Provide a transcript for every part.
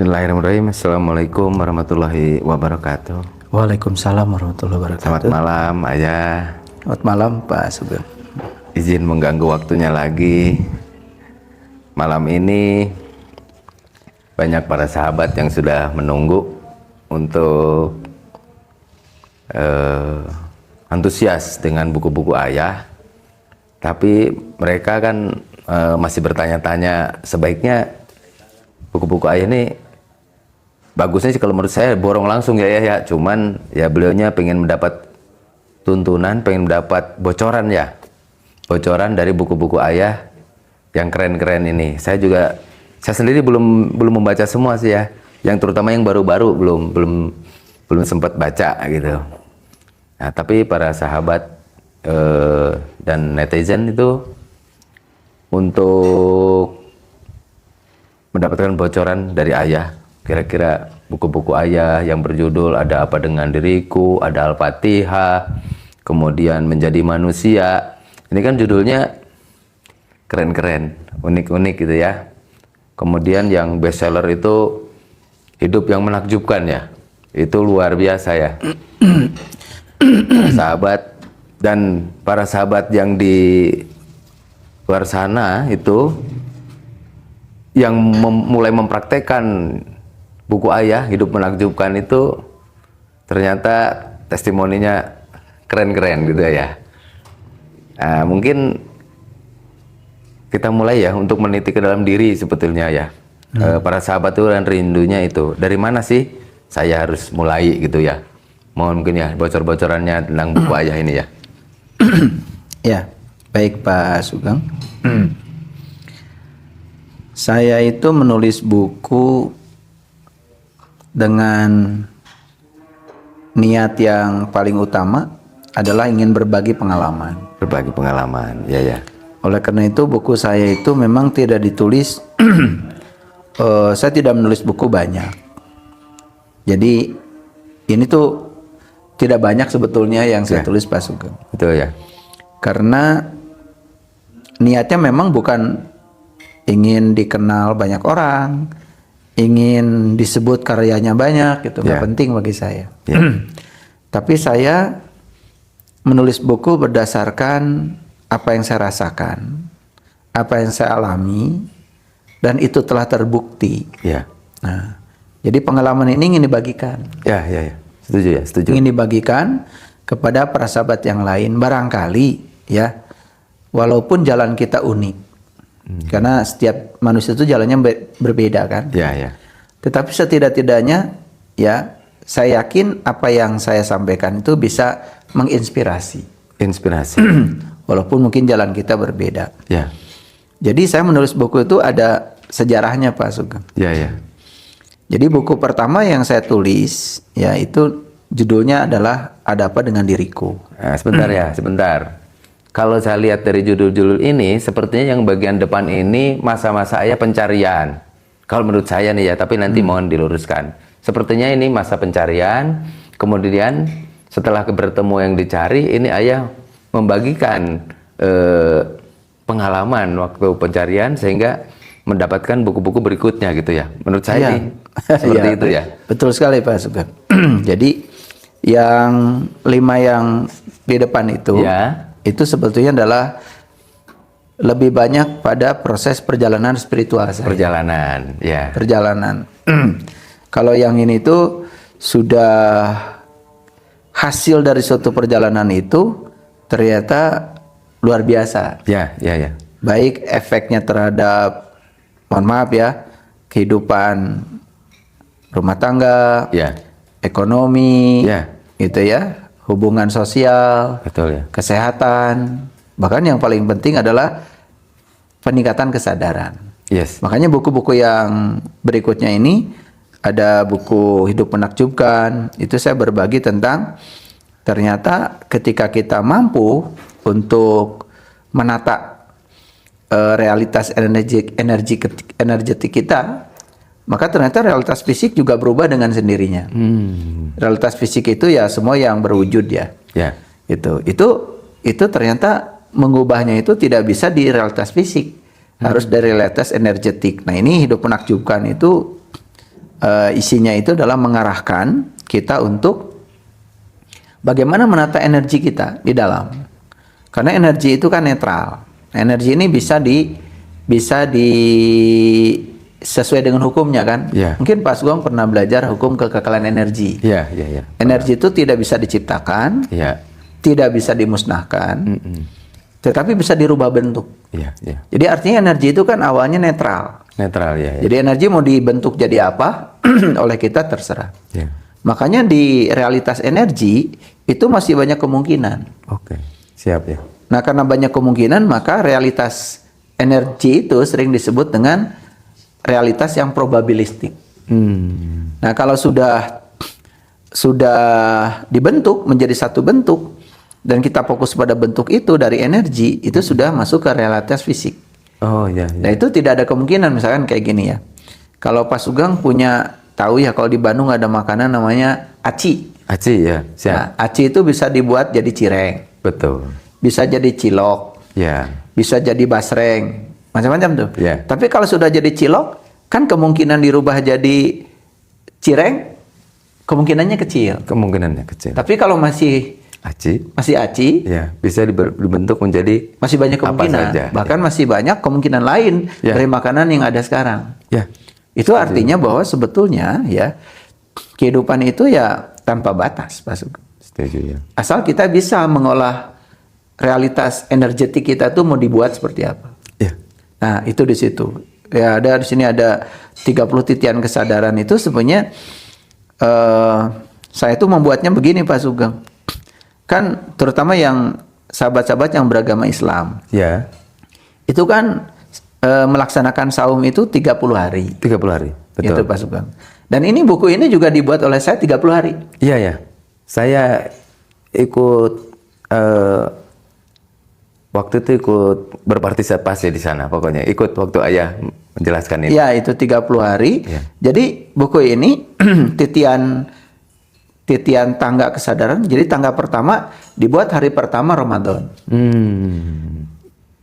Bismillahirrahmanirrahim. Assalamualaikum warahmatullahi wabarakatuh. Waalaikumsalam warahmatullahi wabarakatuh. Selamat malam, Ayah. Selamat malam, Pak Sugeng. Izin mengganggu waktunya lagi. Malam ini banyak para sahabat yang sudah menunggu untuk antusias dengan buku-buku Ayah. Tapi mereka kan masih bertanya-tanya, sebaiknya buku-buku Ayah ini bagusnya sih kalau menurut saya borong langsung ya. Cuman ya beliaunya pengen mendapat tuntunan, pengen mendapat bocoran ya. Bocoran dari buku-buku Ayah yang keren-keren ini. Saya sendiri belum membaca semua sih ya. Yang terutama yang baru-baru belum sempat baca gitu. Nah, tapi para sahabat dan netizen itu untuk mendapatkan bocoran dari Ayah, kira-kira buku-buku Ayah yang berjudul Ada Apa Dengan Diriku, ada Al-Fatihah, kemudian Menjadi Manusia. Ini kan judulnya keren-keren, unik-unik gitu ya. Kemudian yang bestseller itu Hidup Yang Menakjubkan ya. Itu luar biasa ya. Sahabat dan para sahabat yang di luar sana itu yang mulai mempraktekkan buku Ayah Hidup Menakjubkan itu ternyata testimoninya keren-keren gitu ya. Nah, mungkin kita mulai ya untuk meniti ke dalam diri sebetulnya ya. Para sahabat itu dan rindunya itu dari mana sih saya harus mulai gitu ya. Mohon mungkin ya bocor-bocorannya tentang buku Ayah ini ya. Ya, baik Pak Sugeng. Saya itu menulis buku dengan niat yang paling utama adalah ingin berbagi pengalaman. Berbagi pengalaman, ya. Oleh karena itu buku saya itu memang tidak ditulis, saya tidak menulis buku banyak. Jadi ini tuh tidak banyak sebetulnya yang saya tulis Pak Sugeng. Betul ya. Karena niatnya memang bukan ingin dikenal banyak orang, ingin disebut karyanya banyak, gitu nggak penting bagi saya. Tapi saya menulis buku berdasarkan apa yang saya rasakan, apa yang saya alami, dan itu telah terbukti. Nah, jadi pengalaman ini ingin dibagikan. Ya. Setuju. Ingin dibagikan kepada para sahabat yang lain, barangkali ya, walaupun jalan kita unik. Karena setiap manusia itu jalannya berbeda kan. Ya. Tetapi setidak-tidaknya ya saya yakin apa yang saya sampaikan itu bisa menginspirasi. Walaupun mungkin jalan kita berbeda. Ya. Jadi saya menulis buku itu ada sejarahnya Pak Sugeng. Ya. Jadi buku pertama yang saya tulis ya itu judulnya adalah Ada Apa Dengan Diriku. Nah, sebentar. Kalau saya lihat dari judul-judul ini, sepertinya yang bagian depan ini masa-masa Ayah pencarian. Kalau menurut saya nih ya, tapi nanti mohon diluruskan. Sepertinya ini masa pencarian, kemudian setelah bertemu yang dicari, ini Ayah membagikan pengalaman waktu pencarian sehingga mendapatkan buku-buku berikutnya gitu ya. Menurut saya nih, seperti itu ya. Betul sekali Pak Sugeng. Jadi yang 5 yang di depan itu sebetulnya adalah lebih banyak pada proses perjalanan spiritual saya. Perjalanan. Kalau yang ini itu sudah hasil dari suatu perjalanan itu ternyata luar biasa. Ya. Baik efeknya terhadap, mohon maaf ya, kehidupan rumah tangga, ekonomi, gitu ya. Hubungan sosial, betul ya. Kesehatan, bahkan yang paling penting adalah peningkatan kesadaran. Makanya buku-buku yang berikutnya ini ada buku Hidup Menakjubkan. Itu saya berbagi tentang ternyata ketika kita mampu untuk menata realitas energetik kita, maka ternyata realitas fisik juga berubah dengan sendirinya. Realitas fisik itu ya semua yang berwujud ya. Itu ternyata mengubahnya itu tidak bisa di realitas fisik, harus dari realitas energetik. Nah ini Hidup Menakjubkan itu isinya itu adalah mengarahkan kita untuk bagaimana menata energi kita di dalam. Karena energi itu kan netral. Energi ini bisa di sesuai dengan hukumnya kan. Mungkin Pak Sugeng pernah belajar hukum kekekalan energi. Energi itu tidak bisa diciptakan, tidak bisa dimusnahkan, tetapi bisa dirubah bentuk. Jadi artinya energi itu kan awalnya netral. Jadi energi mau dibentuk jadi apa oleh kita terserah. Makanya di realitas energi itu masih banyak kemungkinan. Siap ya. Nah, karena banyak kemungkinan, maka realitas energi itu sering disebut dengan realitas yang probabilistik. Nah, kalau sudah dibentuk menjadi satu bentuk dan kita fokus pada bentuk itu dari energi, itu sudah masuk ke realitas fisik. Nah, itu tidak ada kemungkinan misalkan kayak gini ya. Kalau Pak Sugeng punya tahu ya, kalau di Bandung ada makanan namanya aci. Aci ya, siap. Nah, aci itu bisa dibuat jadi cireng. Betul. Bisa jadi cilok. Bisa jadi basreng. Macam-macam tuh. Tapi kalau sudah jadi cilok, kan kemungkinan dirubah jadi cireng, kemungkinannya kecil. Tapi kalau masih aci, bisa dibentuk menjadi masih banyak kemungkinan. Bahkan masih banyak kemungkinan lain dari makanan yang ada sekarang. Itu artinya bahwa sebetulnya ya kehidupan itu ya tanpa batas, Pak Sugeng. Setuju ya. Asal kita bisa mengolah realitas energetik kita tuh mau dibuat seperti apa. Nah, itu di situ. Ya, di sini ada 30 titian kesadaran itu sebenarnya saya tuh membuatnya begini, Pak Sugeng. Kan terutama yang sahabat-sahabat yang beragama Islam. Itu kan melaksanakan saum itu 30 hari. 30 hari. Betul. Itu Pak Sugeng. Dan ini buku ini juga dibuat oleh saya 30 hari. Saya ikut waktu itu ikut berpartisipasi di sana, pokoknya ikut waktu ayah menjelaskan itu. Itu 30 hari. Jadi buku ini titian tangga kesadaran. Jadi tangga pertama dibuat hari pertama Ramadan.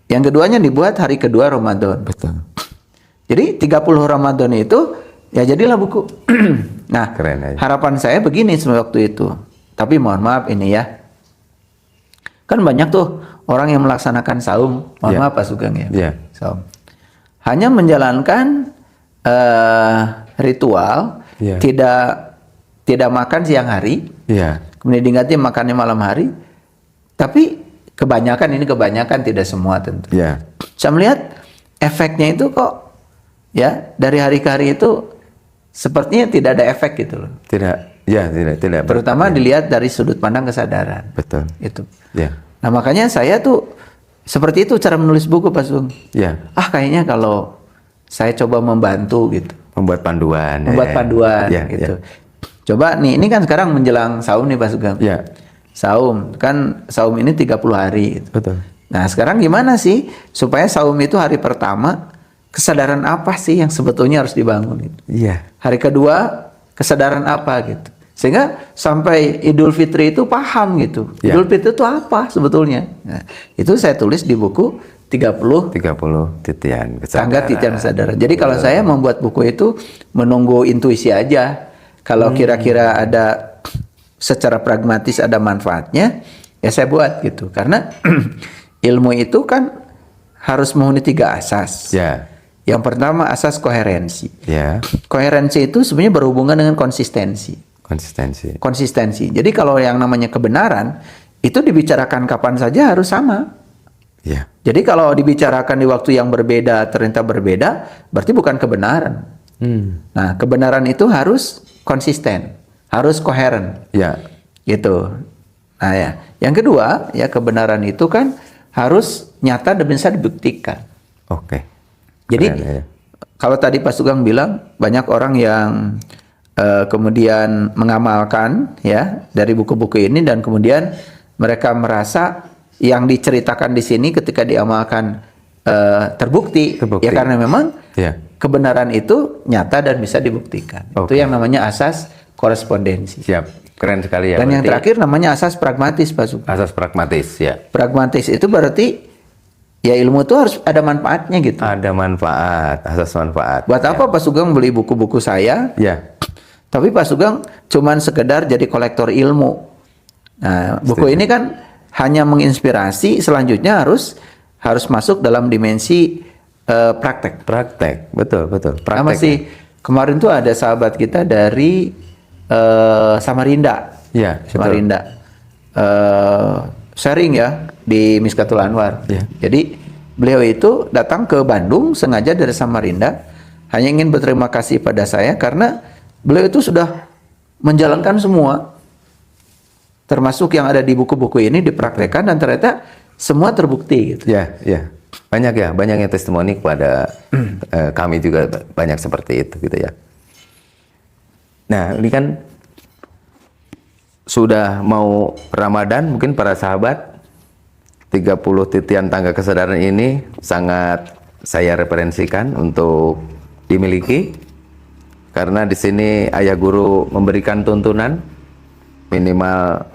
Yang keduanya dibuat hari kedua Ramadan. Betul. Jadi 30 Ramadan itu ya jadilah buku. Nah, keren, harapan saya begini waktu itu. Tapi mohon maaf ini ya. Kan banyak tuh orang yang melaksanakan saum. Mohon maaf Pak Sugeng ya. Saum. Hanya menjalankan ritual, tidak makan siang hari. Kemudian diganti makannya malam hari. Tapi kebanyakan tidak semua tentu. Saya melihat efeknya itu kok ya dari hari ke hari itu sepertinya tidak ada efek gitu loh. Tidak. Terutama dilihat dari sudut pandang kesadaran. Betul. Itu. Nah, makanya saya tuh seperti itu cara menulis buku, Pak Sugeng. Kayaknya kalau saya coba membantu gitu. Membuat panduan gitu. Coba nih, ini kan sekarang menjelang saum nih Pak Sugeng. Saum, kan saum ini 30 hari gitu. Betul. Nah, sekarang gimana sih supaya saum itu hari pertama kesadaran apa sih yang sebetulnya harus dibangun gitu. Hari kedua kesadaran apa gitu. Sehingga sampai Idul Fitri itu paham gitu. Idul Fitri itu apa sebetulnya. Nah, itu saya tulis di buku 30 titian kesadaran. Tangga titian kesadaran. Jadi kalau saya membuat buku itu menunggu intuisi aja. Kalau kira-kira ada secara pragmatis ada manfaatnya, ya saya buat gitu. Karena ilmu itu kan harus memenuhi 3 asas. Yang pertama asas koherensi. Koherensi itu sebenarnya berhubungan dengan konsistensi. Jadi kalau yang namanya kebenaran itu dibicarakan kapan saja harus sama. Jadi kalau dibicarakan di waktu yang berbeda ternyata berbeda, berarti bukan kebenaran. Nah, kebenaran itu harus konsisten, harus koheren. Gitu. Nah, yang kedua, ya kebenaran itu kan harus nyata dan bisa dibuktikan. Jadi kalau tadi Pak Sugeng bilang banyak orang yang kemudian mengamalkan ya dari buku-buku ini dan kemudian mereka merasa yang diceritakan di sini ketika diamalkan terbukti. Ya karena memang kebenaran itu nyata dan bisa dibuktikan. Itu yang namanya asas korespondensi. Keren sekali ya. Dan yang terakhir namanya asas pragmatis, Pak Sugeng. Asas pragmatis, Pragmatis itu berarti ya ilmu itu harus ada manfaatnya gitu. Ada manfaat, asas manfaat. Buat apa Pak Sugeng beli buku-buku saya? Ya. Tapi Pak Sugeng cuman sekedar jadi kolektor ilmu. Nah, buku ini kan hanya menginspirasi, selanjutnya harus masuk dalam dimensi praktek. Praktek, betul. Praktek. Nah, masih kemarin tuh ada sahabat kita dari Samarinda. Ya, Samarinda. Sharing ya di Miskatul Anwar. Ya. Jadi beliau itu datang ke Bandung sengaja dari Samarinda hanya ingin berterima kasih pada saya karena beliau itu sudah menjalankan semua termasuk yang ada di buku-buku ini dipraktekkan dan ternyata semua terbukti gitu. Ya. Banyaknya testimoni kepada kami juga banyak seperti itu gitu ya. Nah, ini kan sudah mau Ramadan, mungkin para sahabat 30 titian tangga kesadaran ini sangat saya referensikan untuk dimiliki karena di sini ayah guru memberikan tuntunan minimal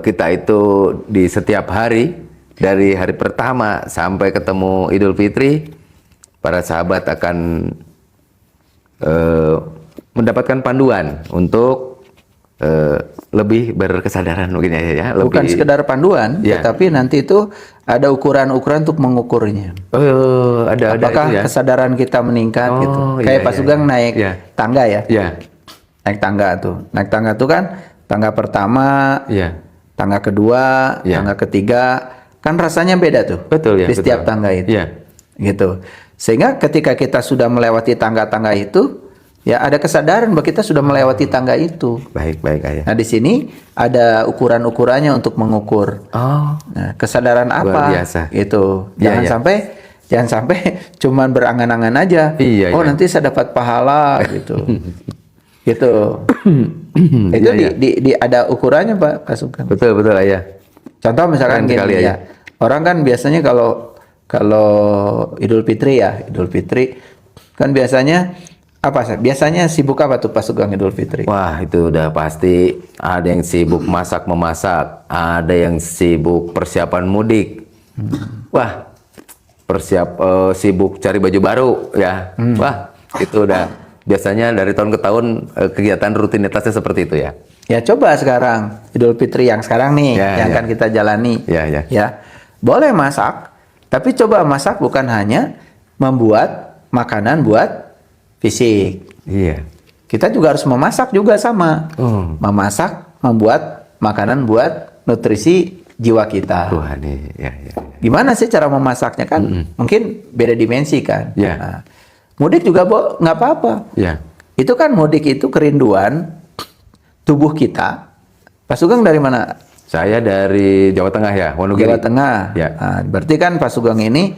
kita itu di setiap hari dari hari pertama sampai ketemu Idul Fitri para sahabat akan mendapatkan panduan untuk lebih berkesadaran mungkin ya. Bukan sekedar panduan, ya. Tetapi nanti itu ada ukuran-ukuran untuk mengukurnya. Oh, ada apakah itu ya? Kesadaran kita meningkat gitu. Kayak Pak Sugeng naik tangga ya. Naik tangga tuh. Naik tangga tuh kan tangga pertama, tangga kedua, tangga ketiga, kan rasanya beda tuh. Betul ya. Di setiap tangga itu. Gitu. Sehingga ketika kita sudah melewati tangga-tangga itu, ya ada kesadaran bahwa kita sudah melewati tangga itu. Baik ayah. Nah di sini ada ukuran-ukurannya untuk mengukur. Nah, kesadaran apa? Luar biasa. Itu. Jangan sampai cuman berangan-angan aja. Nanti saya dapat pahala gitu. Gitu. Itu ada ukurannya Pak Sugeng. Betul ayah. Contoh misalkan gini ya. Orang kan biasanya kalau Idul Fitri kan biasanya sibuk apa tuh pas Sugeng Idul Fitri? Wah, itu udah pasti ada yang sibuk memasak, ada yang sibuk persiapan mudik. Wah, sibuk cari baju baru ya. Wah, itu udah biasanya dari tahun ke tahun kegiatan rutinitasnya seperti itu ya. Ya coba sekarang Idul Fitri yang sekarang nih yang akan kita jalani. Ya. Boleh masak, tapi coba masak bukan hanya membuat makanan buat fisik. Iya. Kita juga harus memasak juga sama. Memasak, membuat makanan buat nutrisi jiwa kita. Tuhan, ya. Gimana sih cara memasaknya kan? Mungkin beda dimensi kan. Nah, mudik juga nggak apa-apa. Itu kan mudik itu kerinduan tubuh kita. Pak Sugeng dari mana? Saya dari Jawa Tengah ya, Wonogiri. Jawa Tengah. Nah, berarti kan Pak Sugeng ini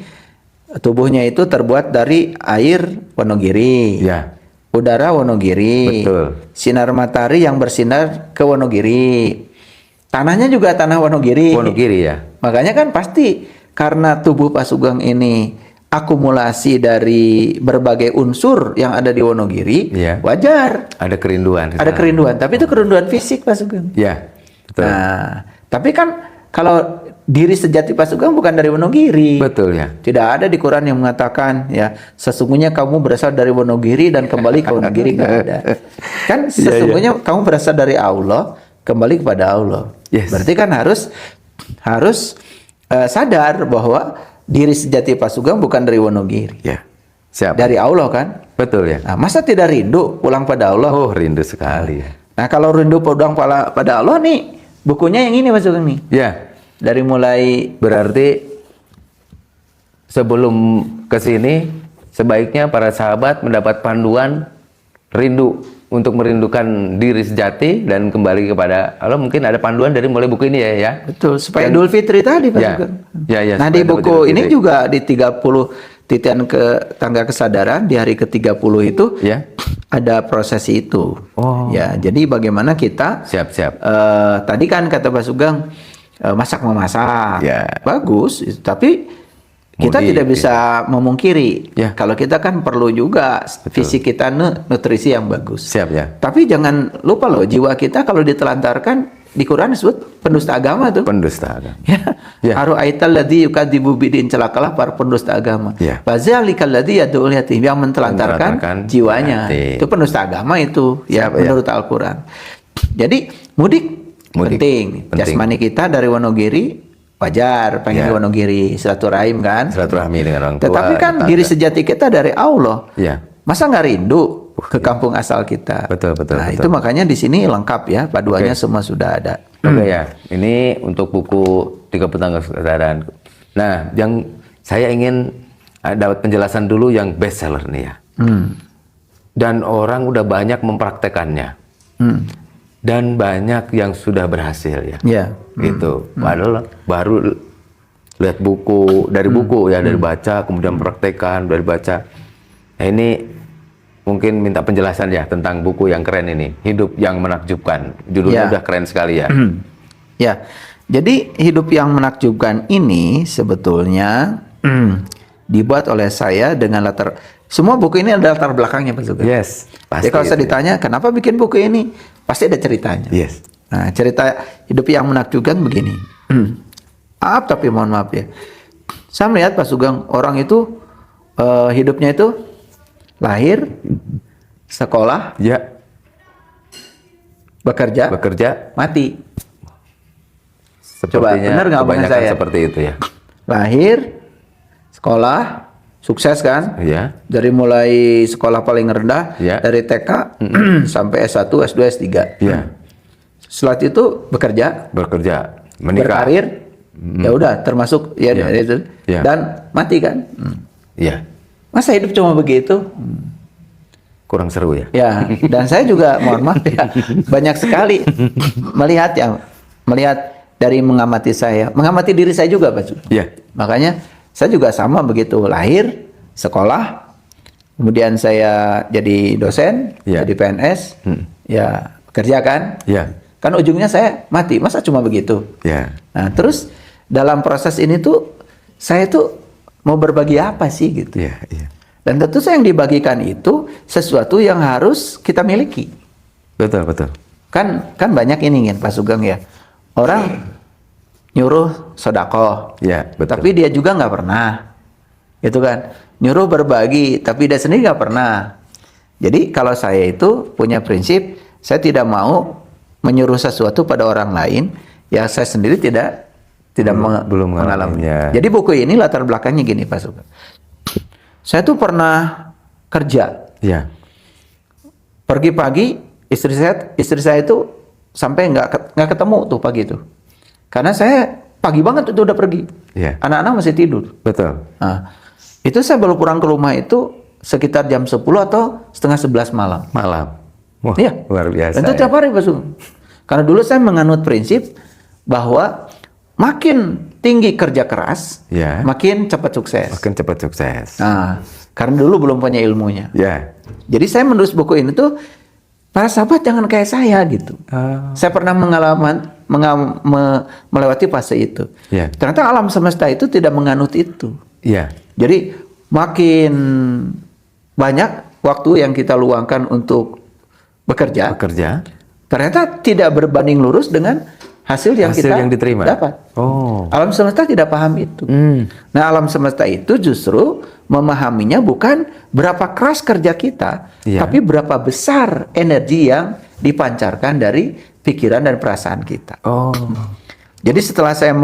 tubuhnya itu terbuat dari air Wonogiri, udara Wonogiri, sinar matahari yang bersinar ke Wonogiri, tanahnya juga tanah Wonogiri. Makanya kan pasti karena tubuh Pak Sugeng ini akumulasi dari berbagai unsur yang ada di Wonogiri, wajar. Ada kerinduan. Tapi itu kerinduan fisik Pak Sugeng. Betul. Nah, tapi kan kalau diri sejati Pak Sugeng bukan dari Wonogiri. Betul ya. Tidak ada di Quran yang mengatakan ya sesungguhnya kamu berasal dari Wonogiri dan kembali ke Wonogiri, nggak ada. Kan sesungguhnya kamu berasal dari Allah kembali kepada Allah. Berarti kan harus sadar bahwa diri sejati Pak Sugeng bukan dari Wonogiri. Siap. Dari Allah kan. Betul ya. Nah, masa tidak rindu pulang pada Allah? Oh, rindu sekali. Nah, kalau rindu pulang pada Allah nih bukunya yang ini Pak Sugeng nih. Dari mulai berarti sebelum ke sini sebaiknya para sahabat mendapat panduan rindu untuk merindukan diri sejati dan kembali kepada Allah. Mungkin ada panduan dari mulai buku ini ya. Betul, supaya Idul Fitri tadi Pak Sugeng. Nah, di buku ini juga di 30 titian ke tangga kesadaran di hari ke-30 itu ada prosesi itu. Jadi bagaimana kita tadi kan kata Pak Sugeng masak-memasak, bagus, tapi kita tidak bisa memungkiri kalau kita kan perlu juga fisik kita nutrisi yang bagus. Tapi jangan lupa loh, jiwa kita kalau ditelantarkan di Quran disebut pendusta agama tuh. Pendusta agama. Ya. Ara'aital ladzi yukadzibu bidin, celakalah para pendusta agama. Ya. Fazalikal ladzi yad'ul yatim, yang mentelantarkan jiwanya. yatim. Itu pendusta agama itu ya menurut Al-Qur'an. Jadi mudik penting. Jasmani kita dari Wonogiri wajar pengen di Wonogiri, silaturahim kan? Silaturahmi dengan orang tua. Tetapi kan diri sejati kita dari Allah. Ya. Masa nggak rindu ke kampung asal kita? Betul. Nah, itu makanya di sini lengkap ya, paduannya semua sudah ada. Oke ya. Ini untuk buku 30 Tanggal Kesadaran. Nah, yang saya ingin dapat penjelasan dulu yang bestseller nih ya. Dan orang udah banyak mempraktekannya. Dan banyak yang sudah berhasil ya. Gitu. Padahal baru lihat buku, dari buku ya, dari baca, kemudian praktekan, dari baca. Nah, ini mungkin minta penjelasan ya tentang buku yang keren ini, Hidup yang Menakjubkan. Judulnya udah keren sekali ya. Ya, jadi Hidup yang Menakjubkan ini sebetulnya dibuat oleh saya dengan latar, semua buku ini ada latar belakangnya Pak Sugeng. Yes, pasti. Jadi kalau saya ditanya kenapa bikin buku ini, pasti ada ceritanya. Yes. Nah, cerita Hidup yang Menakjubkan begini. Maaf tapi mohon maaf ya. Saya melihat Pak Sugeng, orang itu hidupnya itu lahir, sekolah, bekerja, mati. Coba benar nggak omongan saya? Seperti itu ya. Lahir, sekolah, sukses kan? Iya. Dari mulai sekolah paling rendah, dari TK sampai S1, S2, S3. Iya. Setelah itu bekerja, menikah, berkarir, ya udah termasuk itu, dan mati kan? Iya. Masa hidup cuma begitu? Kurang seru ya? Ya, dan saya juga mohon maaf ya, banyak sekali melihat dari mengamati diri saya juga Pak. Iya. Makanya saya juga sama begitu, lahir, sekolah, kemudian saya jadi dosen, jadi PNS, ya kerja kan? Kan ujungnya saya mati, masa cuma begitu? Nah, terus dalam proses ini tuh saya tuh mau berbagi apa sih gitu? Dan tentu yang dibagikan itu sesuatu yang harus kita miliki. Betul. Kan banyak ini kan Pak Sugeng ya. Orang nyuruh sedekah, tapi dia juga nggak pernah, gitu kan? Nyuruh berbagi, tapi dia sendiri nggak pernah. Jadi kalau saya itu punya prinsip, saya tidak mau menyuruh sesuatu pada orang lain yang saya sendiri tidak belum mengalaminya. Jadi buku ini latar belakangnya gini Pak Sugeng. Saya tuh pernah kerja. Pergi pagi, istri saya itu sampai nggak ketemu tuh pagi itu. Karena saya pagi banget itu udah pergi. Anak-anak masih tidur. Betul. Nah, itu saya baru pulang ke rumah itu sekitar jam 10 atau setengah 11 malam. Wah, luar biasa. Dan itu tiap hari Pak Sugeng. Karena dulu saya menganut prinsip bahwa makin tinggi kerja keras, makin cepat sukses. Nah, karena dulu belum punya ilmunya. Jadi saya menulis buku ini tuh, para sahabat jangan kayak saya gitu. Saya pernah melewati fase itu. Ternyata alam semesta itu tidak menganut itu. Jadi makin banyak waktu yang kita luangkan untuk bekerja, ternyata tidak berbanding lurus dengan hasil yang kita diterima. Dapat. Alam semesta tidak paham itu. Nah, alam semesta itu justru memahaminya bukan berapa keras kerja kita, tapi berapa besar energi yang dipancarkan dari pikiran dan perasaan kita. Jadi setelah saya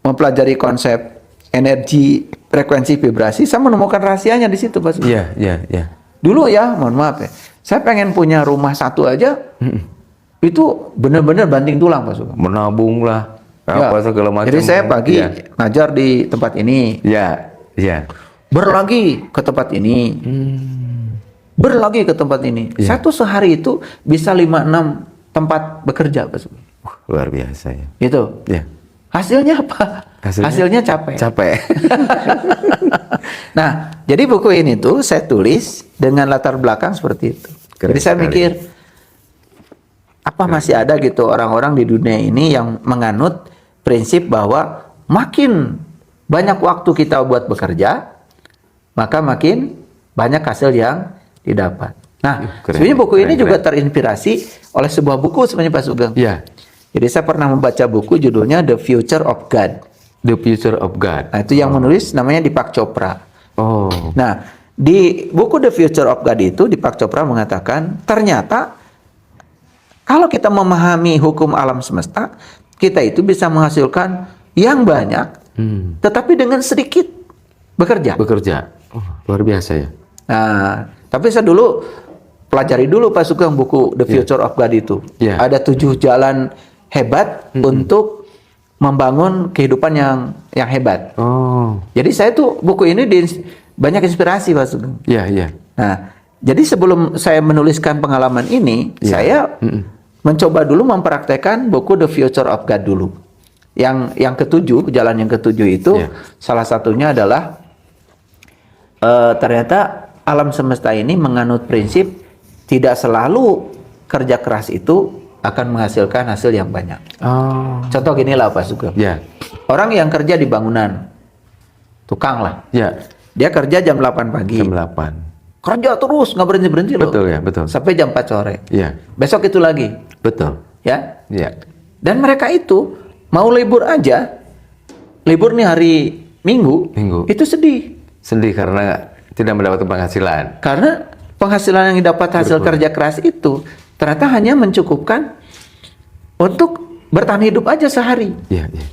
mempelajari konsep energi, frekuensi, vibrasi, saya menemukan rahasianya di situ, Pak. Dulu ya, mohon maaf ya, saya pengen punya rumah satu aja. Itu benar-benar banting tulang Pak Sugeng. Menabung lah, apa segala macam. Jadi saya pagi ngajar di tempat ini. Berlagi ke tempat ini. Berlagi ke tempat ini. Satu sehari itu bisa 5-6 tempat bekerja Pak Sugeng. Luar biasa ya. Itu. Hasilnya apa? Hasilnya capek. Nah, jadi buku ini tuh saya tulis dengan latar belakang seperti itu. Jadi saya mikir, apa masih ada gitu orang-orang di dunia ini yang menganut prinsip bahwa makin banyak waktu kita buat bekerja, maka makin banyak hasil yang didapat. Nah, Keren, sebenarnya buku ini keren. juga terinspirasi oleh sebuah buku sebenarnya Pak Sugeng. Ya, Jadi saya pernah membaca buku judulnya The Future of God. The Future of God. Nah, itu yang menulis namanya Deepak Chopra. Oh, Nah, di buku The Future of God itu Deepak Chopra mengatakan ternyata kalau kita memahami hukum alam semesta, kita itu bisa menghasilkan yang banyak, tetapi dengan sedikit bekerja. bekerja. Oh, luar biasa ya. Nah, tapi saya dulu pelajari dulu Pak Sugeng buku The Future of God itu. Yeah. Ada 7 jalan hebat untuk membangun kehidupan yang hebat. Oh, Jadi saya tuh buku ini banyak inspirasi Pak Sugeng. iya, iya. Nah, jadi sebelum saya menuliskan pengalaman ini, Yeah. saya mencoba dulu mempraktekkan buku The Future of God dulu. Yang ketujuh, jalan yang ketujuh itu Yeah. salah satunya adalah ternyata alam semesta ini menganut prinsip tidak selalu kerja keras itu akan menghasilkan hasil yang banyak. Oh, Contoh gini lah Pak Sugeng. ya, Orang yang kerja di bangunan, tukang lah, ya. dia kerja jam 8 pagi. Jam 8. Kerja terus, nggak berhenti-berhenti loh. Betul ya, betul. Sampai jam 4 sore. Iya, Besok itu lagi, betul. ya. Iya. Dan mereka itu mau libur aja, libur nih hari Minggu, Minggu. itu sedih. Sedih karena tidak mendapatkan penghasilan. Karena penghasilan yang didapat hasil kerja keras itu ternyata hanya mencukupkan untuk bertahan hidup aja sehari. Iya, iya.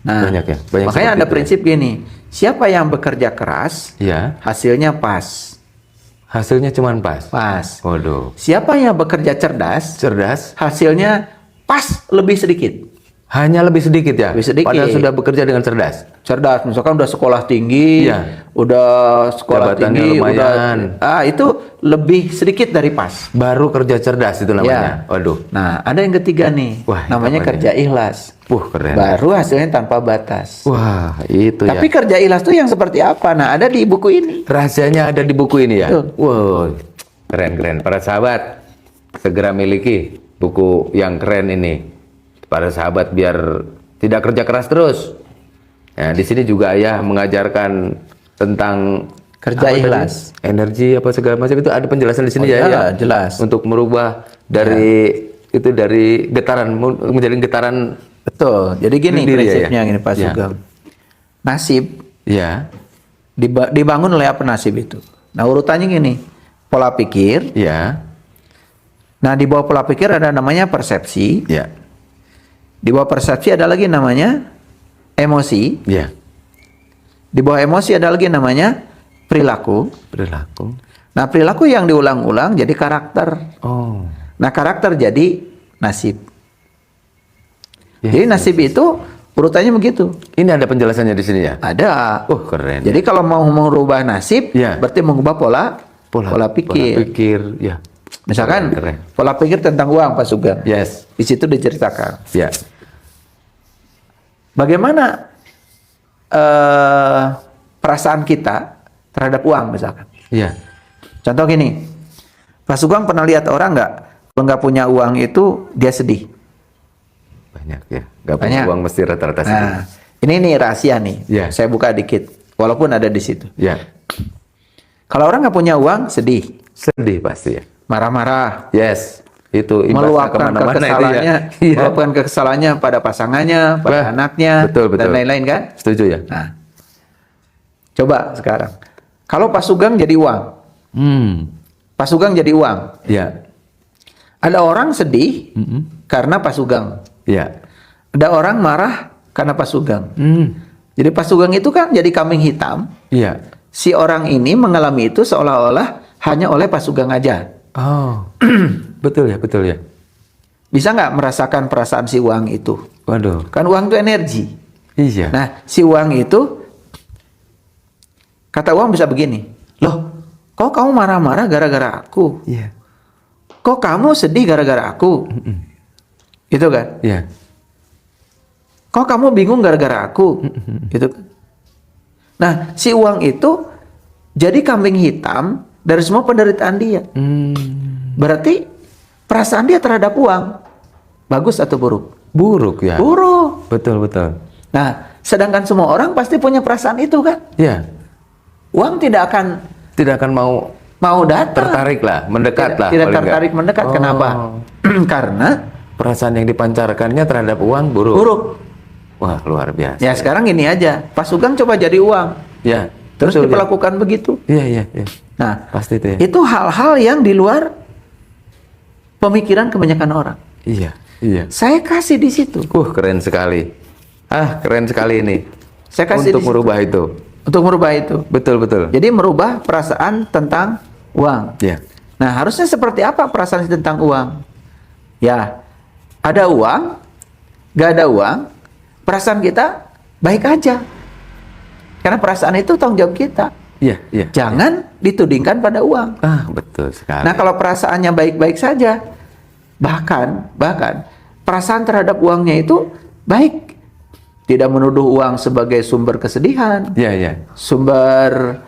Nah, Banyak ya, banyak makanya seperti ada itu prinsip gini, siapa yang bekerja keras, Iya. hasilnya pas. Hasilnya cuma pas. Pas. Waduh. Siapa yang bekerja cerdas, Cerdas, hasilnya pas lebih sedikit. hanya lebih sedikit ya. Lebih sedikit. Padahal sudah bekerja dengan cerdas. Cerdas, misalkan udah sekolah tinggi, Iya. udah sekolah Jabatannya tinggi, lumayan. itu lebih sedikit dari pas. Baru kerja cerdas itu namanya. Ya. Waduh. Nah, ada yang ketiga nih, Wah, namanya apa kerja ikhlas. Keren. Baru hasilnya tanpa batas. Wah, itu Tapi ya. kerja ikhlas tuh yang seperti apa? Nah, ada di buku ini. Rahasianya ada di buku ini ya. Betul. Wow, keren. Para sahabat, segera miliki buku yang keren ini. Para sahabat biar tidak kerja keras terus. Nah, di sini juga ayah mengajarkan tentang Kerja apa ikhlas. tadi? Energi apa segala macam itu ada penjelasan di sini Oh, ya, iya, ya. jelas. Untuk merubah dari itu dari getaran menjadi getaran. Betul. Jadi gini Sendiri ya, prinsipnya ya? gini Pak Ya. Sugeng. Nasib Ya, dibangun oleh apa nasib itu? Nah, urutannya gini. Pola pikir. ya, Nah, di bawah pola pikir ada namanya persepsi. ya, Di bawah persepsi ada lagi namanya emosi. ya. Di bawah emosi ada lagi namanya perilaku. Perilaku. Nah, perilaku yang diulang-ulang jadi karakter. Oh. Nah, karakter jadi nasib. Ya, Jadi nasib itu urutannya begitu. Ini ada penjelasannya di sini ya. Ada. Keren. Jadi kalau mau merubah nasib, Ya. berarti mengubah pola pikir. Pola pikir, ya. Misalkan Keren. pola pikir tentang uang, Pak Sugeng. Yes. Di situ diceritakan. Ya. Bagaimana perasaan kita terhadap uang, misalkan. Ya. Contoh gini, Pak Sugeng pernah lihat orang nggak? Kalau nggak punya uang itu dia sedih. Banyak ya. Gak punya Banyak. uang mesti rata-rata sedih. Nah, ini nih rahasia nih. Ya. Saya buka dikit, walaupun ada di situ. Ya. Kalau orang nggak punya uang, sedih, Sedih pasti ya. marah-marah, Yes. Itu imbasnya meluapkan kemana-mana itu ya. kekesalannya, Iya. meluapkan kekesalannya pada pasangannya, pada Bah, anaknya, betul. dan lain-lain kan? Setuju ya. Nah, coba sekarang, kalau Pak Sugeng jadi uang, Pak Sugeng jadi uang, Ya. ada orang sedih karena Pak Sugeng, Ya. ada orang marah karena Pak Sugeng. Hmm. Jadi Pak Sugeng itu kan jadi kambing hitam. Iya. Si orang ini mengalami itu seolah-olah hanya oleh Pak Sugeng aja. Oh. Betul ya. Bisa nggak merasakan perasaan si uang itu? Waduh. Kan uang itu energi. Iya. Nah, si uang itu, kata uang bisa begini. Loh, kok kamu marah-marah gara-gara aku? Iya. Kok kamu sedih gara-gara aku? Itu kan? Iya. Kok kamu bingung gara-gara aku? Itu kan? Nah, si uang itu jadi kambing hitam dari semua penderitaan dia. Berarti perasaan dia terhadap uang bagus atau buruk? Buruk ya. Buruk. Betul. Nah, sedangkan semua orang pasti punya perasaan itu kan? Iya. Uang tidak akan Tidak akan mau mau datang. Tertarik lah, mendekat lah. Tidak paling tertarik nggak. mendekat. Kenapa? Karena Perasaan yang dipancarkannya terhadap uang buruk. buruk. Wah, luar biasa. Ya sekarang gini aja, Pak Sugeng coba jadi uang. Ya. Terus betul, diperlakukan begitu. Iya. Nah, Pasti itu ya. itu hal-hal yang di luar pemikiran kebanyakan orang. Iya. Saya kasih di situ. Keren sekali. Keren sekali ini. Saya kasih untuk di situ. merubah itu. Untuk merubah itu. Betul. Jadi merubah perasaan tentang uang. Iya. Nah, harusnya seperti apa perasaan tentang uang? Ya, ada uang, gak ada uang, perasaan kita baik aja. Karena perasaan itu tanggung jawab kita. Iya. Jangan ditudingkan pada uang. Betul sekali. Nah, kalau perasaannya baik-baik saja, bahkan perasaan terhadap uangnya itu baik. Tidak menuduh uang sebagai sumber kesedihan, Iya. sumber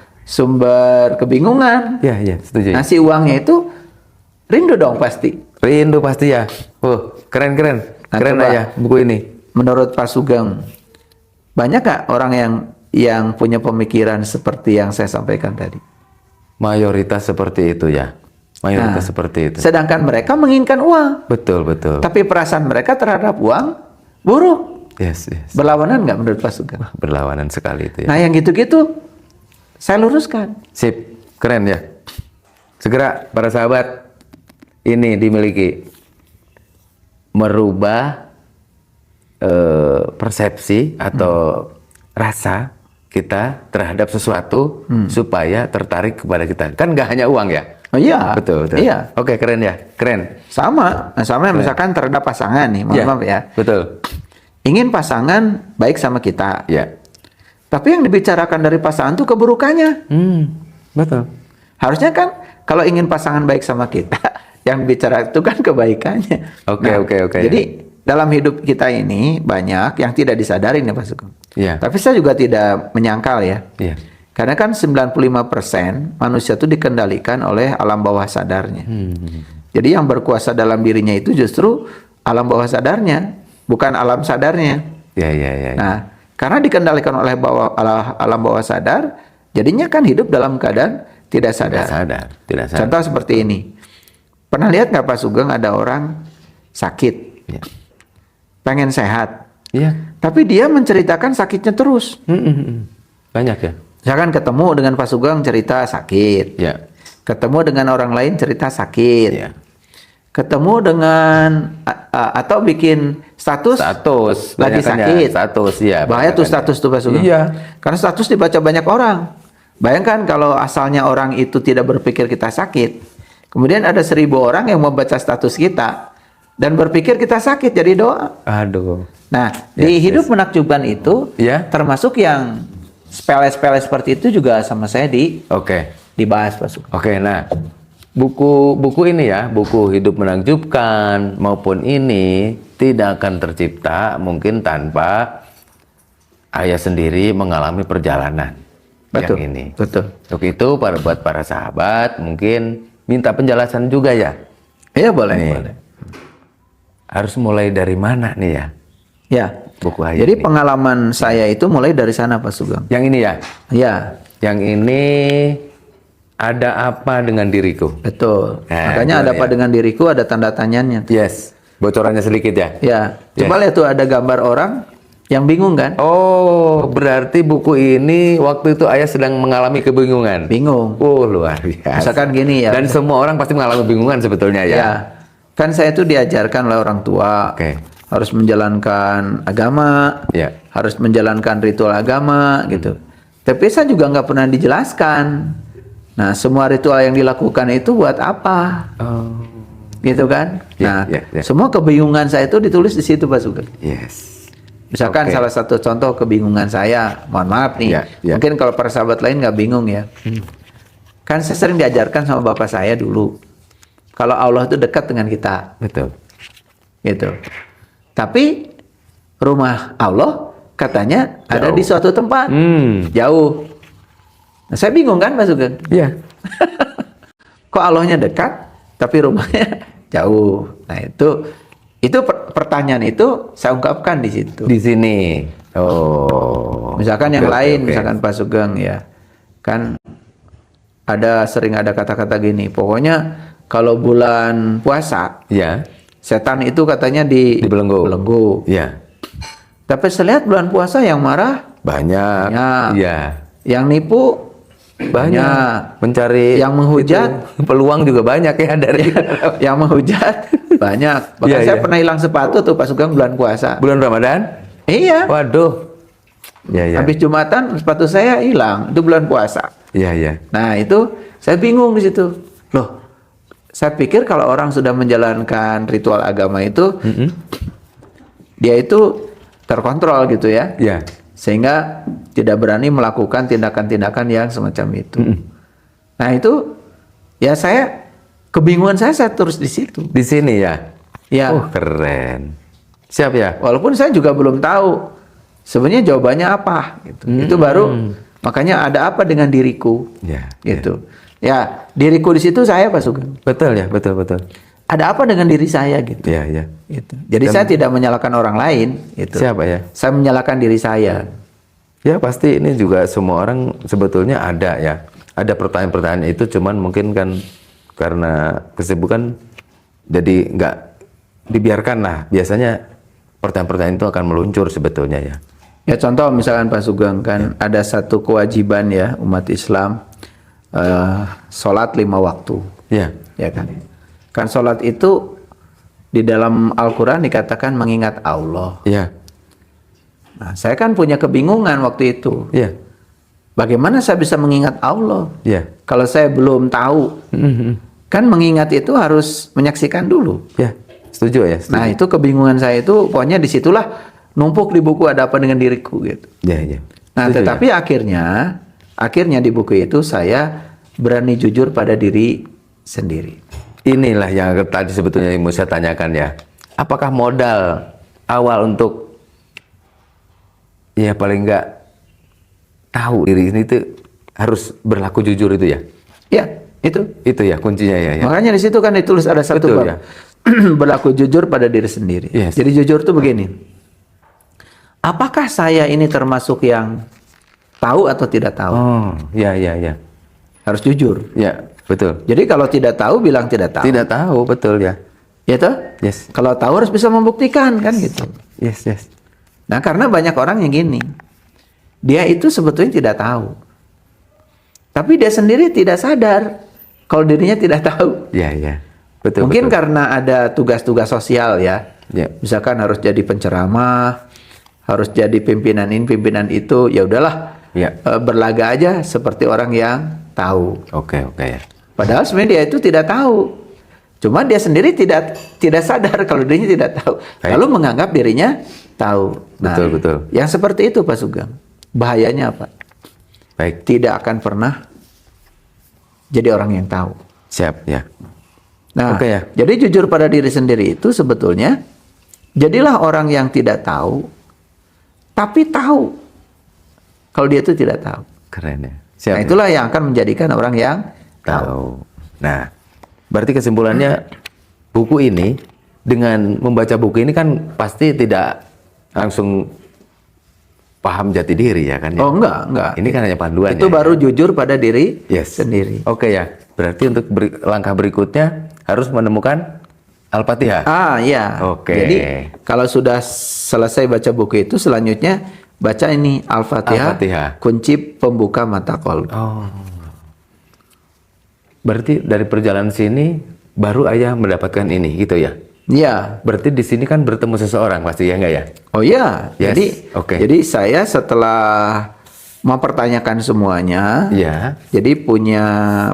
kebingungan. Iya, setuju. Nah, si uangnya itu rindu dong pasti. Rindu pasti ya. Keren. Nah, Keren coba. aja buku ini. Menurut Pak Sugeng, banyak gak orang yang punya pemikiran seperti yang saya sampaikan tadi? Mayoritas seperti itu ya. Mayoritas seperti itu. Sedangkan mereka menginginkan uang. Betul. Tapi perasaan mereka terhadap uang buruk. Yes. Berlawanan nggak menurut Pak Sugeng? Berlawanan sekali itu ya. Nah, yang gitu-gitu saya luruskan. Sip, keren ya. Segera para sahabat ini dimiliki merubah persepsi atau rasa kita terhadap sesuatu supaya tertarik kepada kita. Kan nggak hanya uang ya? Oh iya. Betul. Iya. Oke, keren ya. Keren. Sama misalkan terhadap pasangan nih, maaf ya. Betul. Ingin pasangan baik sama kita. Ya. Tapi yang dibicarakan dari pasangan itu keburukannya. Betul. Harusnya kan kalau ingin pasangan baik sama kita, yang bicara itu kan kebaikannya. Oke. Jadi dalam hidup kita ini banyak yang tidak disadari nih Pak Sugeng. Iya. Tapi saya juga tidak menyangkal ya. Iya. Karena kan 95% manusia itu dikendalikan oleh alam bawah sadarnya. Jadi yang berkuasa dalam dirinya itu justru alam bawah sadarnya, bukan alam sadarnya. Iya. Nah, karena dikendalikan oleh alam bawah sadar, jadinya kan hidup dalam keadaan tidak sadar. Tidak sadar. Contoh seperti ini. Pernah lihat nggak Pak Sugeng ada orang sakit, Iya. pengen sehat, Iya. tapi dia menceritakan sakitnya terus. Banyak ya. Misalkan ketemu dengan Pak Sugeng cerita sakit, Ya. ketemu dengan orang lain cerita sakit, Iya. ketemu dengan atau bikin status lagi Banyak kan ya, sakit. status ya. Bahaya tuh banyak kan status tuh Pak Sugeng. Iya. Karena status dibaca banyak orang. Bayangkan kalau asalnya orang itu tidak berpikir kita sakit, kemudian ada 1000 orang yang membaca status kita dan berpikir kita sakit jadi doa. Aduh. Nah, di hidup menakjubkan itu, Ya. termasuk yang sepele-sepele seperti itu juga sama saya Oke. dibahas Pak Sugeng. Oke, nah buku ini ya, buku Hidup Menakjubkan maupun ini tidak akan tercipta mungkin tanpa ayah sendiri mengalami perjalanan Betul. yang ini. Betul. Untuk itu buat para sahabat mungkin minta penjelasan juga ya. Iya boleh. Nih. Boleh. Harus mulai dari mana nih ya? Ya. Buku ayah Jadi ini. pengalaman saya itu mulai dari sana Pak Sugeng. Yang ini ya. Ya. Yang ini ada apa dengan diriku? Betul. Nah, Makanya ada gimana apa ya? dengan diriku ada tanda tanyanya. Yes. Bocorannya sedikit ya. Ya. Coba lihat tuh ada gambar orang yang bingung kan? Oh, berarti buku ini waktu itu ayah sedang mengalami kebingungan. Bingung. Oh, luar biasa. Misalkan gini ya. Dan semua orang pasti mengalami kebingungan sebetulnya ya. Ya. Kan saya itu diajarkan oleh orang tua. Oke. Harus menjalankan agama. Ya. Harus menjalankan ritual agama gitu. Tapi saya juga nggak pernah dijelaskan. Nah, semua ritual yang dilakukan itu buat apa? Oh. Gitu kan? Ya, Nah, ya. semua kebingungan saya itu ditulis di situ Pak Sugeng. Yes. Misalkan Oke. salah satu contoh kebingungan saya, mohon maaf nih, Ya, ya. mungkin kalau para sahabat lain nggak bingung ya. Kan saya sering diajarkan sama bapak saya dulu, kalau Allah itu dekat dengan kita, Betul. gitu. Tapi rumah Allah katanya ada Jauh. di suatu tempat, jauh. Nah, saya bingung kan Pak Sugeng, Iya. kok Allahnya dekat, tapi rumahnya jauh. Nah itu pertanyaan itu saya ungkapkan di situ. Di sini. Oh. Misalkan Oke, yang oke, lain, oke. misalkan Pak Sugeng ya, kan sering ada kata-kata gini, pokoknya kalau bulan puasa, Ya. setan itu katanya Dibelenggu. belenggu. Ya. Tapi saya lihat bulan puasa yang marah Banyak. banyak, Ya. yang nipu Banyak. Mencari yang menghujat itu, peluang juga banyak ya dari yang menghujat banyak. Bahkan Iya, saya iya. pernah hilang sepatu tuh pas Sugeng bulan puasa. bulan Ramadan. Iya. Waduh. Ya, ya. Habis Jumatan sepatu saya hilang, itu bulan puasa. Ya, ya. Nah, itu saya bingung di situ. Loh, saya pikir kalau orang sudah menjalankan ritual agama itu, dia itu terkontrol gitu ya. Ya. Sehingga tidak berani melakukan tindakan-tindakan yang semacam itu. Nah, itu ya kebingungan saya terus di situ. Di sini ya. Ya. Keren. Siap ya. Walaupun saya juga belum tahu sebenarnya jawabannya apa gitu. Itu baru makanya ada apa dengan diriku Ya. gitu. Ya, diriku di situ saya Pak Sugeng. Betul ya, betul. Ada apa dengan diri saya gitu. Ya, ya. Gitu. Jadi saya tidak menyalahkan orang lain gitu. Siapa ya? Saya menyalahkan diri saya. Ya pasti ini juga semua orang sebetulnya ada ya. Ada pertanyaan-pertanyaan itu cuman mungkin kan karena kesibukan jadi nggak dibiarkan lah. Biasanya pertanyaan-pertanyaan itu akan meluncur sebetulnya ya. Ya contoh misalkan Pak Sugeng kan ada satu kewajiban ya umat Islam sholat 5 waktu. Ya. Ya kan. Kan sholat itu di dalam Al-Quran dikatakan mengingat Allah. Ya. Nah, saya kan punya kebingungan waktu itu. Ya. Bagaimana saya bisa mengingat Allah? Ya. Kalau saya belum tahu, kan mengingat itu harus menyaksikan dulu. Ya. Setuju ya. Setuju. Nah, itu kebingungan saya itu, pokoknya disitulah numpuk di buku ada apa dengan diriku gitu. Ya, ya. Nah, Setuju, tetapi akhirnya di buku itu saya berani jujur pada diri sendiri. Inilah yang tadi sebetulnya yang mau saya tanyakan ya. Apakah modal awal untuk ya paling nggak tahu diri ini itu harus berlaku jujur itu ya? Ya, itu. Itu ya kuncinya ya. Makanya di situ kan ditulis ada satu Betul, bab. ya. Berlaku jujur pada diri sendiri. Yes. Jadi jujur tuh begini. Apakah saya ini termasuk yang tahu atau tidak tahu? Oh, ya. Harus jujur. Ya, betul. Jadi kalau tidak tahu bilang tidak tahu. Tidak tahu, betul ya. Ya toh? Yes. Kalau tahu harus bisa membuktikan kan gitu. Yes. Nah, karena banyak orang yang gini. Dia itu sebetulnya tidak tahu. Tapi dia sendiri tidak sadar kalau dirinya tidak tahu. Ya. Betul. Mungkin betul. karena ada tugas-tugas sosial ya. Ya. Misalkan harus jadi penceramah, harus jadi pimpinan ini, pimpinan itu, ya udahlah. Ya. Berlaga aja seperti orang yang tahu. Oke ya. Padahal sebenarnya dia itu tidak tahu. Cuma dia sendiri tidak sadar kalau dirinya tidak tahu. Baik. Lalu menganggap dirinya tahu. Nah, Betul. yang seperti itu Pak Sugeng. Bahayanya apa? Baik. Tidak akan pernah jadi orang yang tahu. Siap ya. Nah, Oke ya. jadi jujur pada diri sendiri itu sebetulnya jadilah orang yang tidak tahu, tapi tahu kalau dia itu tidak tahu. Keren ya. Siap. Nah, itulah yang akan menjadikan orang yang tahu. Tahu. Nah, berarti kesimpulannya buku ini dengan membaca buku ini kan pasti tidak langsung paham jati diri ya kan ya? Oh enggak. Ini kan hanya panduan Itu ya. baru jujur pada diri Yes. sendiri. Oke ya. Berarti untuk langkah berikutnya harus menemukan Al-Fatihah. Iya. Oke. Jadi kalau sudah selesai baca buku itu selanjutnya baca ini Al-Fatihah, Al-Fatihah. kunci pembuka mata qalbi. Oh. Berarti dari perjalanan sini baru ayah mendapatkan ini gitu ya? Iya. Berarti di sini kan bertemu seseorang pasti ya enggak ya? Oh iya. Yes. Jadi jadi saya setelah mempertanyakan semuanya, Iya. jadi punya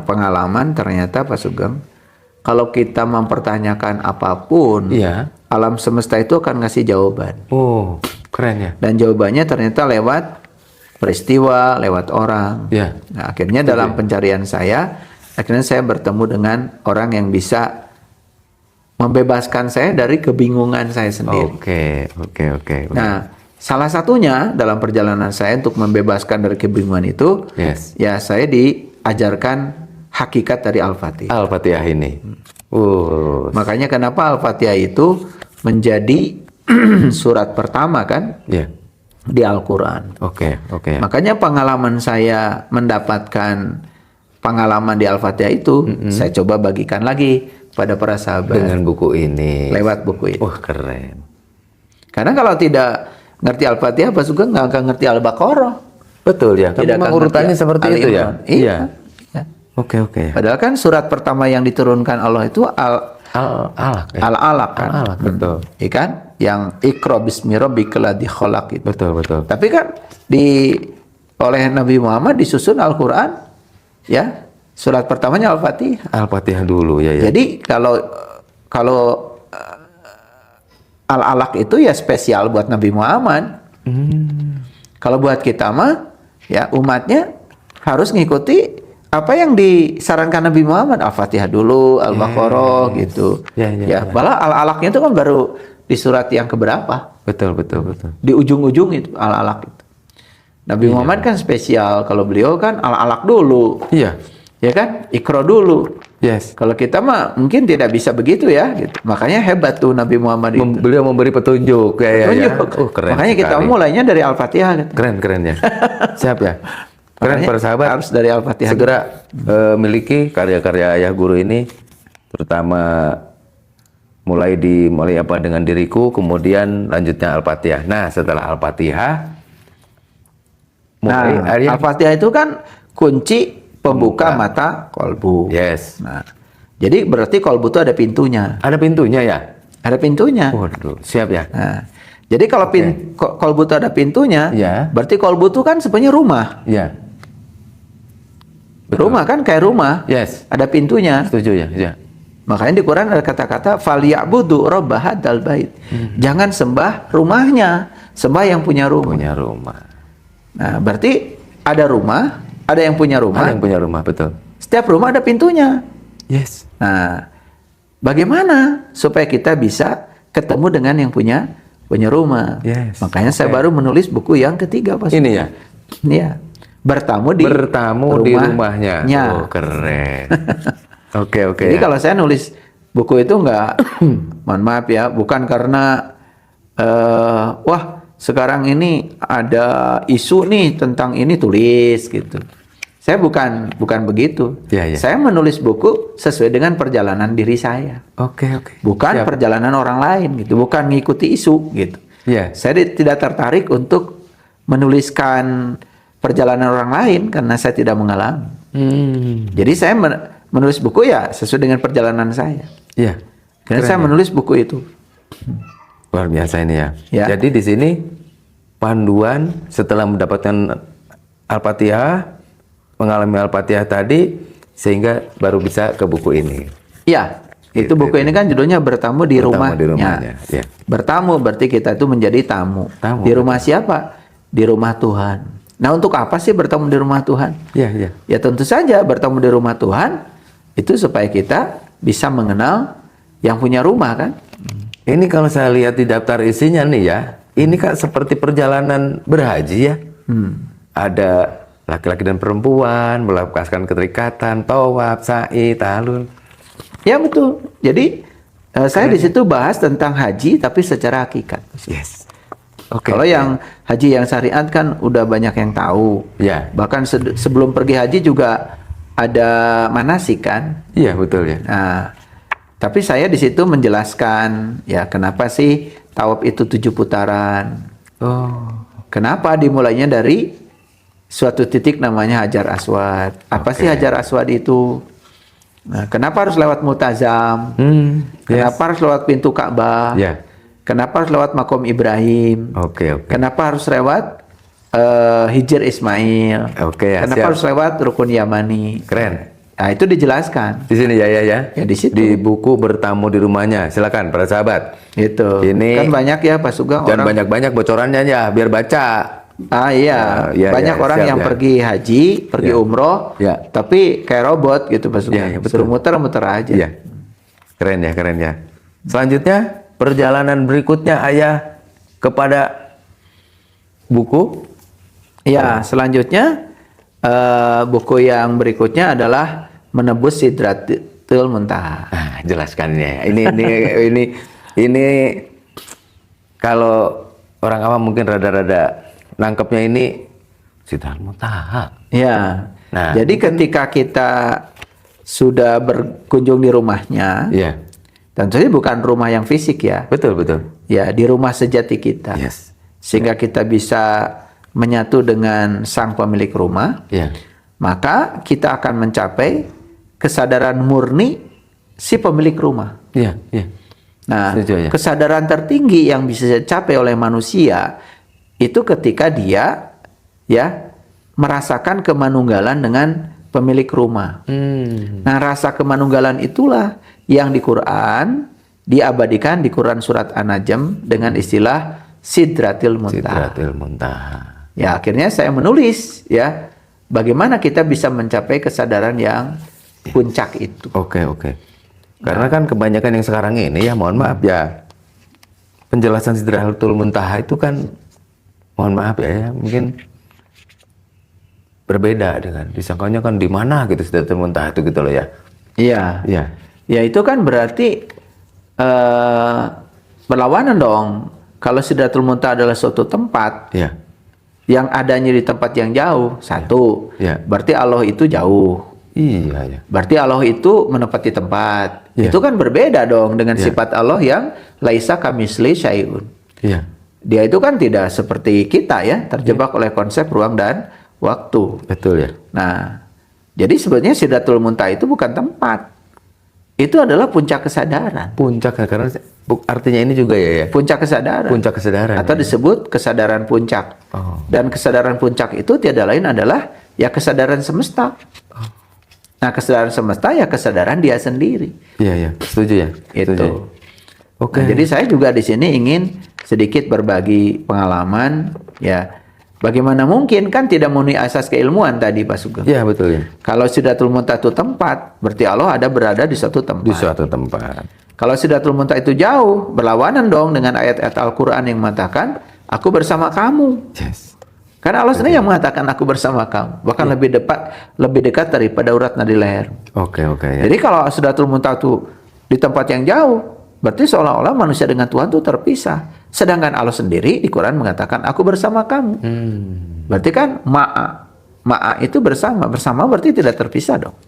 pengalaman ternyata Pak Sugeng, kalau kita mempertanyakan apapun, Iya. alam semesta itu akan ngasih jawaban. Oh, keren ya. Dan jawabannya ternyata lewat peristiwa, lewat orang. Iya. Nah, akhirnya dalam pencarian saya, akhirnya saya bertemu dengan orang yang bisa membebaskan saya dari kebingungan saya sendiri. Oke. Nah, salah satunya dalam perjalanan saya untuk membebaskan dari kebingungan itu, Yes. ya saya diajarkan hakikat dari Al-Fatihah. Al-Fatihah ini. Makanya kenapa Al-Fatihah itu menjadi surat pertama kan Ya. di Al-Quran. Oke. Makanya pengalaman saya mendapatkan pengalaman di Al-Fatihah itu saya coba bagikan lagi pada para sahabat dengan buku ini. lewat buku ini. Wah, keren. Karena kalau tidak ngerti Al-Fatihah, Pak Sugeng nggak akan ngerti Al-Baqarah. Betul ya. Kan Tidak memang akan urutannya ngerti seperti itu ya. Iya. Iya. Oke. Padahal kan surat pertama yang diturunkan Allah itu Al-Alaq. Ya? Al-Alaq kan. Al-Alaq, betul. Iya kan? Yang Iqra bismi rabbikal ladzi khalaq itu. Betul. Tapi kan oleh Nabi Muhammad disusun Al-Qur'an ya. Surat pertamanya Al-Fatihah. Al-Fatihah dulu ya. Jadi kalau Al-Alaq itu ya spesial buat Nabi Muhammad. Kalau buat kita mah ya umatnya harus ngikuti apa yang disarankan Nabi Muhammad. Al-Fatihah dulu, Al-Baqarah gitu. Ya, malah Al-Alaqnya itu kan baru di surat yang keberapa? Betul. Di ujung-ujung itu Al-Alaq itu. Nabi Muhammad kan spesial, kalau beliau kan Al-Alaq dulu. Iya. Ya kan? Iqra dulu. Yes. Kalau kita mah mungkin tidak bisa begitu ya gitu. Makanya hebat tuh Nabi Muhammad itu. Beliau memberi petunjuk ya. Keren. Makanya kita mulainya dari Al-Fatihah gitu. Keren ya. Siap ya. Keren para sahabat. Harus dari Al-Fatihah. Segera miliki karya-karya Ayah Guru ini, terutama mulai apa dengan diriku, kemudian lanjutnya Al-Fatihah. Nah, setelah Al-Fatihah, Al-Fatihah itu kan kunci pembuka mata kolbu. Yes. Nah, jadi berarti kolbu itu ada pintunya. Ada pintunya ya? Ada pintunya. Waduh, siap ya. Nah, jadi kalau kolbu itu ada pintunya, ya. Berarti kolbu itu kan sebenarnya rumah. Ya. Betul. Rumah kan kayak rumah. Yes. Ada pintunya. Setuju ya. Ya. Makanya di Quran ada kata-kata falyabudu rabb hadzal bait. Jangan sembah rumahnya, sembah yang punya rumah. Punya rumah. Nah, berarti ada rumah, ada yang punya rumah. Ada yang punya rumah, betul. Setiap rumah ada pintunya. Yes. Nah, bagaimana supaya kita bisa ketemu dengan yang punya rumah? Yes. Makanya saya baru menulis buku yang ketiga, Pak. Ini ya. Iya. Bertamu di rumahnya. Oh, keren. Oke. Jadi kalau saya nulis buku itu enggak, mohon maaf ya, bukan karena wah sekarang ini ada isu nih tentang ini tulis gitu. Saya bukan begitu. Ya. Saya menulis buku sesuai dengan perjalanan diri saya. Oke. Bukan perjalanan orang lain gitu, bukan ngikuti isu gitu. Ya. Saya tidak tertarik untuk menuliskan perjalanan orang lain karena saya tidak mengalami. Jadi saya menulis buku ya sesuai dengan perjalanan saya. Iya. Karena saya menulis buku itu. Luar biasa ini ya. Jadi di sini panduan setelah mendapatkan Al-Fatihah, mengalami Al-Fatihah tadi, sehingga baru bisa ke buku ini. Iya. Itu buku ini kan judulnya Bertamu di Rumahnya. Ya. Bertamu berarti kita itu menjadi tamu. Di rumah siapa? Di rumah Tuhan. Nah, untuk apa sih bertemu di rumah Tuhan? Iya. Ya tentu saja bertemu di rumah Tuhan itu supaya kita bisa mengenal yang punya rumah kan. Ini kalau saya lihat di daftar isinya nih ya, ini kan seperti perjalanan berhaji ya. Ada laki-laki dan perempuan, melepaskan keterikatan, tawaf, sa'i, tahlul. Ya betul. Jadi saya di situ bahas tentang haji tapi secara hakikat. Yes. Kalau yang haji yang syariat kan udah banyak yang tahu. Ya. Bahkan sebelum pergi haji juga ada manasik kan. Iya betul ya. Nah, tapi saya di situ menjelaskan ya kenapa sih tawaf itu 7 putaran. Kenapa dimulainya dari suatu titik namanya Hajar Aswad. Apa sih Hajar Aswad itu? Nah, kenapa harus lewat Multazam? Kenapa harus lewat pintu Ka'bah? Kenapa harus lewat Makom Ibrahim? Kenapa harus lewat Hijr Ismail? Kenapa harus lewat Rukun Yamani? Keren. Nah, itu dijelaskan. Di sini ya. Ya di situ. Di buku Bertamu di Rumahnya. Silakan para sahabat. Itu. Ini kan banyak ya Pak Sugeng. Dan banyak-banyak bocorannya ya, biar baca. Iya. Banyak orang yang pergi haji, pergi umroh, tapi kayak robot gitu Pak Sugeng. Suruh muter-muter aja. Iya. Keren ya. Selanjutnya perjalanan berikutnya Ayah kepada buku. Ya, selanjutnya buku yang berikutnya adalah Menebus Sidratul Muntaha. Nah, jelaskan ya. Ini kalau orang awam mungkin rada-rada nangkepnya ini Sidratul Muntaha. Ya. Nah, jadi ketika kita sudah berkunjung di rumahnya, ya, tentunya bukan rumah yang fisik ya. betul, betul. Ya, di rumah sejati kita. Yes. Sehingga kita bisa menyatu dengan sang pemilik rumah. Ya. Maka kita akan mencapai kesadaran murni si pemilik rumah. Iya, iya. Nah, Setuju, ya. kesadaran tertinggi yang bisa dicapai oleh manusia itu ketika dia ya merasakan kemanunggalan dengan pemilik rumah. Nah, rasa kemanunggalan itulah yang di Quran diabadikan di Quran surat An-Najm dengan istilah Sidratil Muntaha. Sidratul Muntaha. Ya, akhirnya saya menulis ya bagaimana kita bisa mencapai kesadaran yang puncak itu. Oke, oke. Karena kan kebanyakan yang sekarang ini ya, mohon maaf ya, penjelasan Sidratul Muntaha itu kan, mohon maaf ya, mungkin berbeda dengan disangkanya kan di mana gitu Sidratul Muntaha itu gitu loh ya. Iya. Iya. Ya itu kan berarti berlawanan dong. Kalau Sidratul Muntaha adalah suatu tempat Iya. yang adanya di tempat yang jauh, satu. Iya. Berarti Allah itu jauh. Iya, ya. Berarti Allah itu menempati tempat. Iya. Itu kan berbeda dong dengan Iya. sifat Allah yang laisa kamisli syai'un. Iya. Dia itu kan tidak seperti kita ya, terjebak oleh konsep ruang dan waktu. Betul ya. Nah, jadi sebenarnya Sidratul Muntaha itu bukan tempat. Itu adalah puncak kesadaran. Puncak ya, karena artinya ini juga ya, ya. Puncak kesadaran. Puncak kesadaran. Atau ya. disebut kesadaran puncak. Oh. Dan kesadaran puncak itu tiada lain adalah ya kesadaran semesta. Nah, kesadaran semesta ya kesadaran dia sendiri. Iya, iya. Setuju ya. Itu. Setuju. Oke. Nah, jadi saya juga di sini ingin sedikit berbagi pengalaman ya. Bagaimana mungkin kan tidak memenuhi asas keilmuan tadi Pak Sugeng. Iya, betul ya. Kalau Sidratul Muntaha itu tempat, berarti Allah ada berada di suatu tempat. Di suatu tempat. Kalau Sidratul Muntaha itu jauh, berlawanan dong dengan ayat-ayat Al-Qur'an yang mengatakan, "Aku bersama kamu." Yes. Karena Allah sendiri yang mengatakan aku bersama kamu, bahkan lebih dekat daripada urat nadi leher. Oke, oke ya. Jadi kalau Sidratul Muntaha itu di tempat yang jauh, berarti seolah-olah manusia dengan Tuhan itu terpisah. Sedangkan Allah sendiri di Quran mengatakan aku bersama kamu. Berarti kan ma'a itu bersama berarti tidak terpisah dong.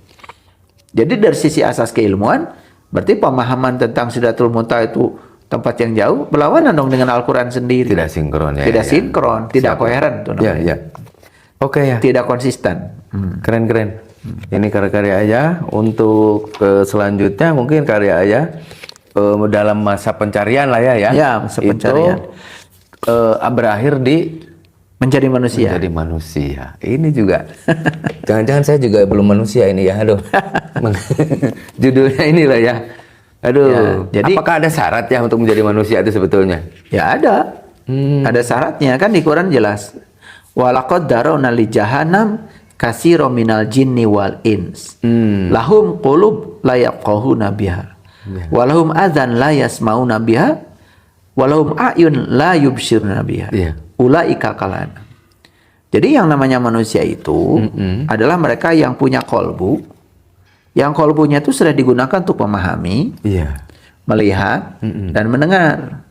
Jadi dari sisi asas keilmuan, berarti pemahaman tentang Sidratul Muntaha itu tempat yang jauh berlawanan dong dengan Al-Quran sendiri. Tidak sinkron ya. Tidak ya. sinkron, tidak Siap. koheren tuh Ya, namanya. ya. Oke ya. Tidak konsisten. Keren-keren. Ini karya-karya Ayah. Untuk selanjutnya mungkin karya Ayah dalam masa pencarian lah ya. Ya, masa pencarian. Itu berakhir di Menjadi manusia. menjadi manusia. Ini juga. Jangan-jangan saya juga belum manusia ini ya. Aduh. Judulnya inilah ya. Aduh. Ya, jadi apakah ada syarat ya untuk menjadi manusia itu sebetulnya? ya ada. Ada syaratnya kan di Quran jelas. Walaqad darawna li jahannam katsiran minal jinni wal ins. Lahum qulub la yafqahuna biha. Walahum adzan la yasmauna biha. Walahum a'yun la yubsiruna biha. Iya. Ulaika kalana. Jadi yang namanya manusia itu adalah mereka yang punya kolbu. Yang kolbunya itu sudah digunakan untuk memahami, Iya. melihat, dan mendengar.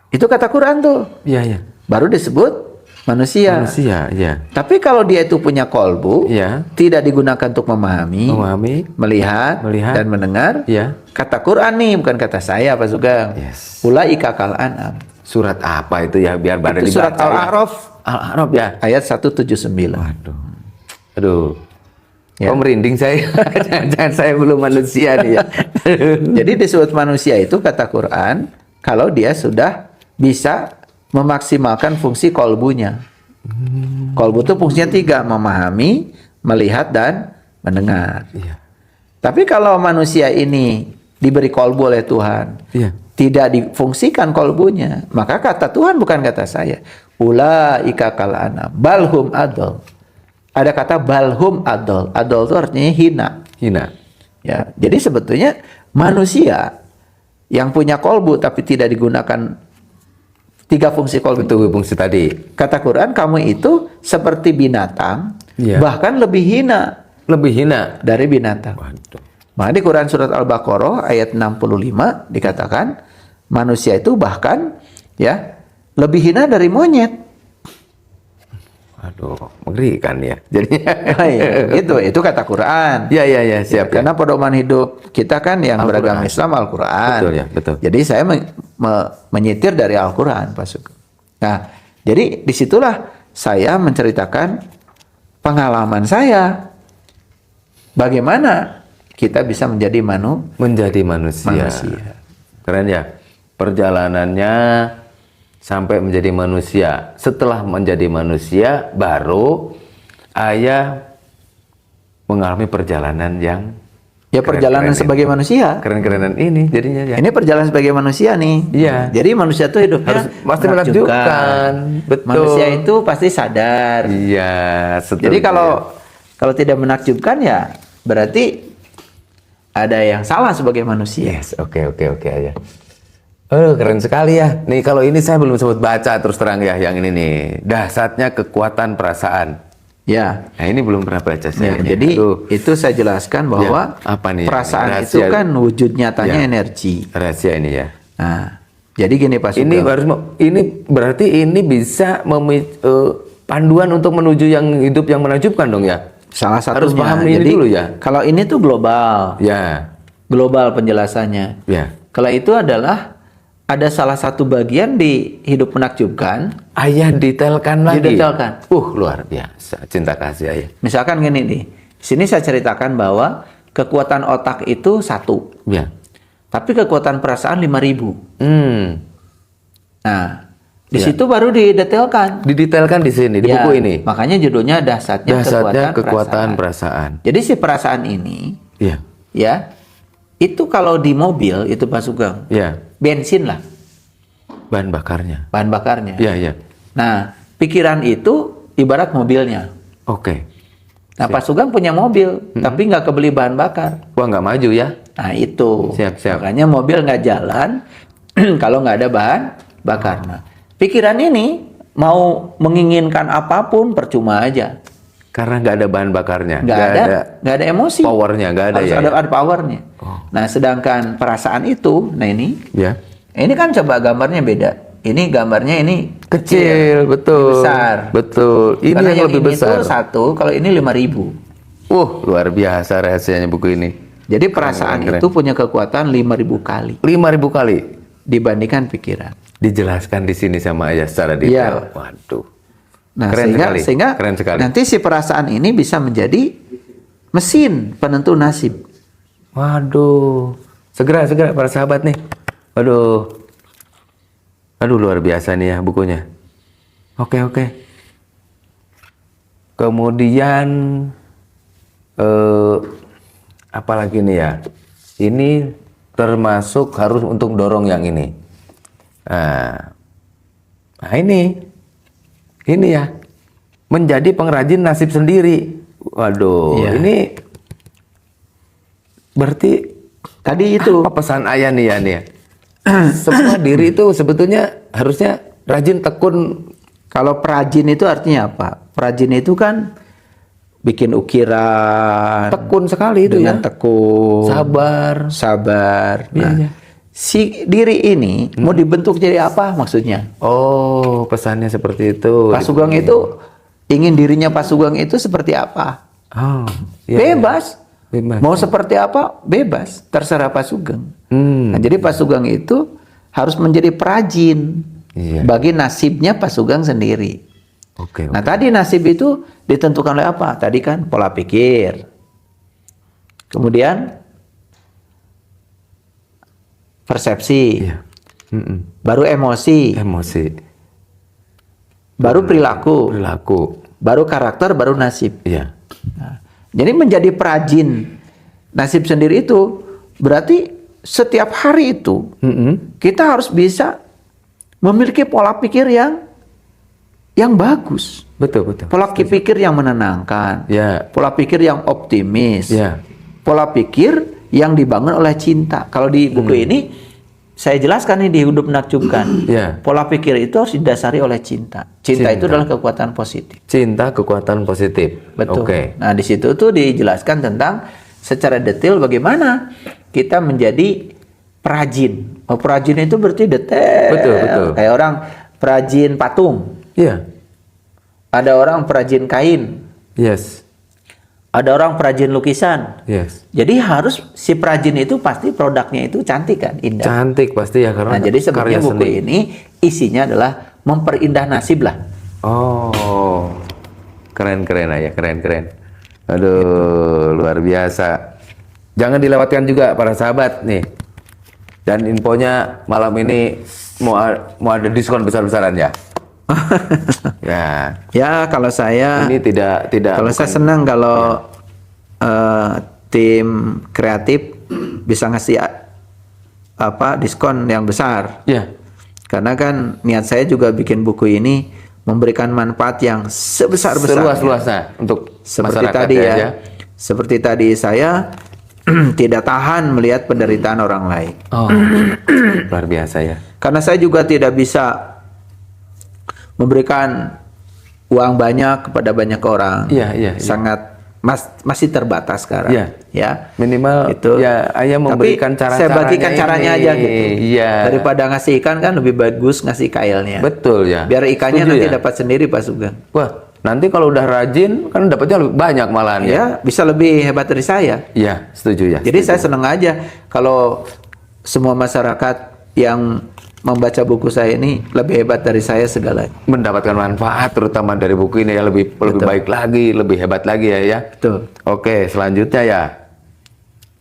Itu kata Quran tuh. Iya, iya. Baru disebut manusia. Manusia, iya. Tapi kalau dia itu punya kolbu, Iya. tidak digunakan untuk memahami, Memahami, melihat, Melihat. dan mendengar. iya. Kata Quran nih, bukan kata saya Pak Sugeng. Yes. Ulaika kal an'am. Surat apa itu ya biar pada Itu surat dibaca ya. Al-A'raf Al-A'raf ya. ayat 179. Waduh. Aduh. Ya. Kok merinding saya? Jangan saya belum manusia nih ya. Jadi disebut manusia itu kata Quran kalau dia sudah bisa memaksimalkan fungsi kolbunya. Kolbu itu fungsinya 3, memahami, melihat, dan mendengar. Iya. Tapi kalau manusia ini diberi kolbu oleh Tuhan, Iya. tidak difungsikan kolbunya, maka kata Tuhan bukan kata saya. Ulaika kal an'am balhum adol. Ada kata balhum adol. Adol itu artinya hina. Hina. Ya, jadi sebetulnya manusia yang punya kolbu tapi tidak digunakan 3 fungsi kolbu. Betul fungsi tadi. Kata Quran, kamu itu seperti binatang, Iya. bahkan lebih hina Lebih hina. dari binatang. Waduh. Maka di Quran surat Al-Baqarah ayat 65 dikatakan manusia itu bahkan ya lebih hina dari monyet. Aduh. mengerikan ya. Jadinya. Oh, iya. Itu kata Quran. Ya, siap. Karena pedoman hidup kita kan yang beragama Islam Al-Quran. Betul ya, betul. Jadi saya menyitir dari Al-Quran, Pak Sugeng. Nah, jadi disitulah saya menceritakan pengalaman saya. Bagaimana kita bisa menjadi manusia. Keren ya. Perjalanannya sampai menjadi manusia. Setelah menjadi manusia, baru ayah mengalami perjalanan yang perjalanan sebagai manusia. Keren-kerenan ini jadinya ya. Ini perjalanan sebagai manusia nih. Iya. Jadi manusia itu hidupnya pasti menakjubkan. Betul. Manusia itu pasti sadar. Iya. Jadi kalau tidak menakjubkan ya berarti ada yang salah sebagai manusia. Yes, oke aja. Keren sekali ya. Nih kalau ini saya belum sempat baca terus terang ya yang ini nih. Dahsyatnya kekuatan perasaan. Ya. Nah ini belum pernah baca saya. Ya, jadi itu saya jelaskan bahwa apa nih, perasaan itu kan wujud nyatanya energi. Rahasia ini ya. Nah, jadi gini Pak Sugeng. Ini berarti ini bisa panduan untuk menuju yang hidup yang menakjubkan dong ya. Salah satunya. Harus paham ini jadi, dulu ya. Kalau ini tuh global. Ya. Global penjelasannya. Ya. Kalau itu adalah ada salah satu bagian di hidup menakjubkan. Ayah detailkan lagi. Didetailkan. Luar biasa. Cinta kasih ayah. Misalkan gini nih. Di sini saya ceritakan bahwa kekuatan otak itu 1. Ya. Tapi kekuatan perasaan 5.000. Nah, di Ya. situ baru didetailkan. Didetailkan di sini di buku ini. Makanya judulnya dahsyatnya kekuatan perasaan. Jadi si perasaan ini, Iya. ya, itu kalau di mobil itu Pak Sugeng, Iya. bensin lah, Bahan bakarnya. bahan bakarnya. Iya. Nah, pikiran itu ibarat mobilnya. Oke. Nah, Pak Sugeng punya mobil, tapi nggak kebeli bahan bakar. Wah, nggak maju ya? Nah, itu. Siap. Makanya mobil nggak jalan kalau nggak ada bahan bakar. Nah, pikiran ini mau menginginkan apapun percuma aja. Karena nggak ada bahan bakarnya. Nggak ada emosi. Powernya nggak ada. Harus ya. ada powernya. Nah, sedangkan perasaan itu, nah ini, Ya. ini kan coba gambarnya beda. Ini gambarnya ini Kecil, betul. besar. Betul. Ini Karena yang lebih ini besar. tuh 1, kalau ini 5.000. Luar biasa rahasianya buku ini. Jadi perasaan keren. itu punya kekuatan 5.000 kali 5.000 kali. dibandingkan pikiran. Dijelaskan di sini sama ayah secara detail. Iya. Waduh. Nah, Keren sehingga Keren sekali. nanti si perasaan ini bisa menjadi mesin penentu nasib. Waduh. Segera para sahabat nih. Waduh, luar biasa nih ya bukunya. Oke. Kemudian apalagi nih ya? Ini termasuk harus untuk dorong yang ini. Nah ini ya. Menjadi pengrajin nasib sendiri. Waduh, Iya. ini berarti Tadi itu apa pesan ayah nih ya? Semua diri itu sebetulnya harusnya rajin tekun. kalau perajin itu artinya apa? Perajin itu kan bikin ukiran, Tekun sekali itu dengan ya. tekun, sabar. Nah, Iya. si diri ini mau dibentuk jadi apa maksudnya? Oh, pesannya seperti itu. Pak Sugeng itu ingin dirinya Pak Sugeng itu seperti apa? Oh, iya, Bebas. Bebas. Mau seperti apa? Bebas. Terserah Pak Sugeng. Nah, jadi Pak Sugeng itu harus menjadi perajin Iya. bagi nasibnya Pak Sugeng sendiri. Oke. Nah, tadi nasib itu ditentukan oleh apa? Tadi kan pola pikir. Kemudian persepsi. Iya. Baru emosi. Emosi, Baru perilaku. Baru karakter, baru nasib. Iya. Nah, jadi menjadi perajin nasib sendiri itu berarti setiap hari itu kita harus bisa memiliki pola pikir yang bagus. Betul. Pola pikir yang menenangkan. Ya. Pola pikir yang optimis. Ya. Pola pikir yang dibangun oleh cinta. Kalau di buku ini saya jelaskan nih di Hidup Menakjubkan. Ya. Pola pikir itu harus didasari oleh cinta. Cinta itu adalah kekuatan positif. Cinta kekuatan positif. Betul. Oke. Nah, di situ tuh dijelaskan tentang secara detail bagaimana kita menjadi perajin. Oh, perajin itu berarti detail. Betul. Kayak orang perajin patung. Iya. ada orang perajin kain, Yes. ada orang perajin lukisan. Yes. Jadi harus si perajin itu pasti produknya itu cantik kan, indah. Cantik pasti ya karena Nah, jadi sebenarnya karya buku seni. ini isinya adalah memperindah nasib lah. Oh. Keren-keren aja, keren-keren. Aduh, luar biasa. Jangan dilewatkan juga para sahabat nih. Dan infonya malam ini mau ada diskon besar-besaran ya. Ya. Ya, kalau saya Ini tidak kalau saya senang kalau tim kreatif bisa ngasih diskon yang besar. Ya. Karena kan niat saya juga bikin buku ini memberikan manfaat yang sebesar-besarnya. Seluas-luasnya untuk Seperti masyarakat tadi ya. ya. Seperti tadi saya tidak tahan melihat penderitaan orang lain. Oh. Luar biasa ya. Karena saya juga tidak bisa memberikan uang banyak kepada banyak orang. Iya, iya, iya. Sangat masih terbatas sekarang. Iya. Ya. Minimal Gitu. ya ayah memberikan Tapi cara saya bagikan caranya aja gitu. Iya. Daripada ngasih ikan kan lebih bagus ngasih kailnya. Betul ya. Biar ikannya Setuju nanti ya? dapat sendiri Pak Sugeng. Wah, nanti kalau udah rajin kan dapatnya lebih banyak malahan ya. Ya, bisa lebih hebat dari saya. Iya, setuju ya. Jadi saya senang aja kalau semua masyarakat yang membaca buku saya ini lebih hebat dari saya segalanya. Mendapatkan manfaat terutama dari buku ini ya lebih baik lagi, lebih hebat lagi ya. Betul. Oke, selanjutnya ya.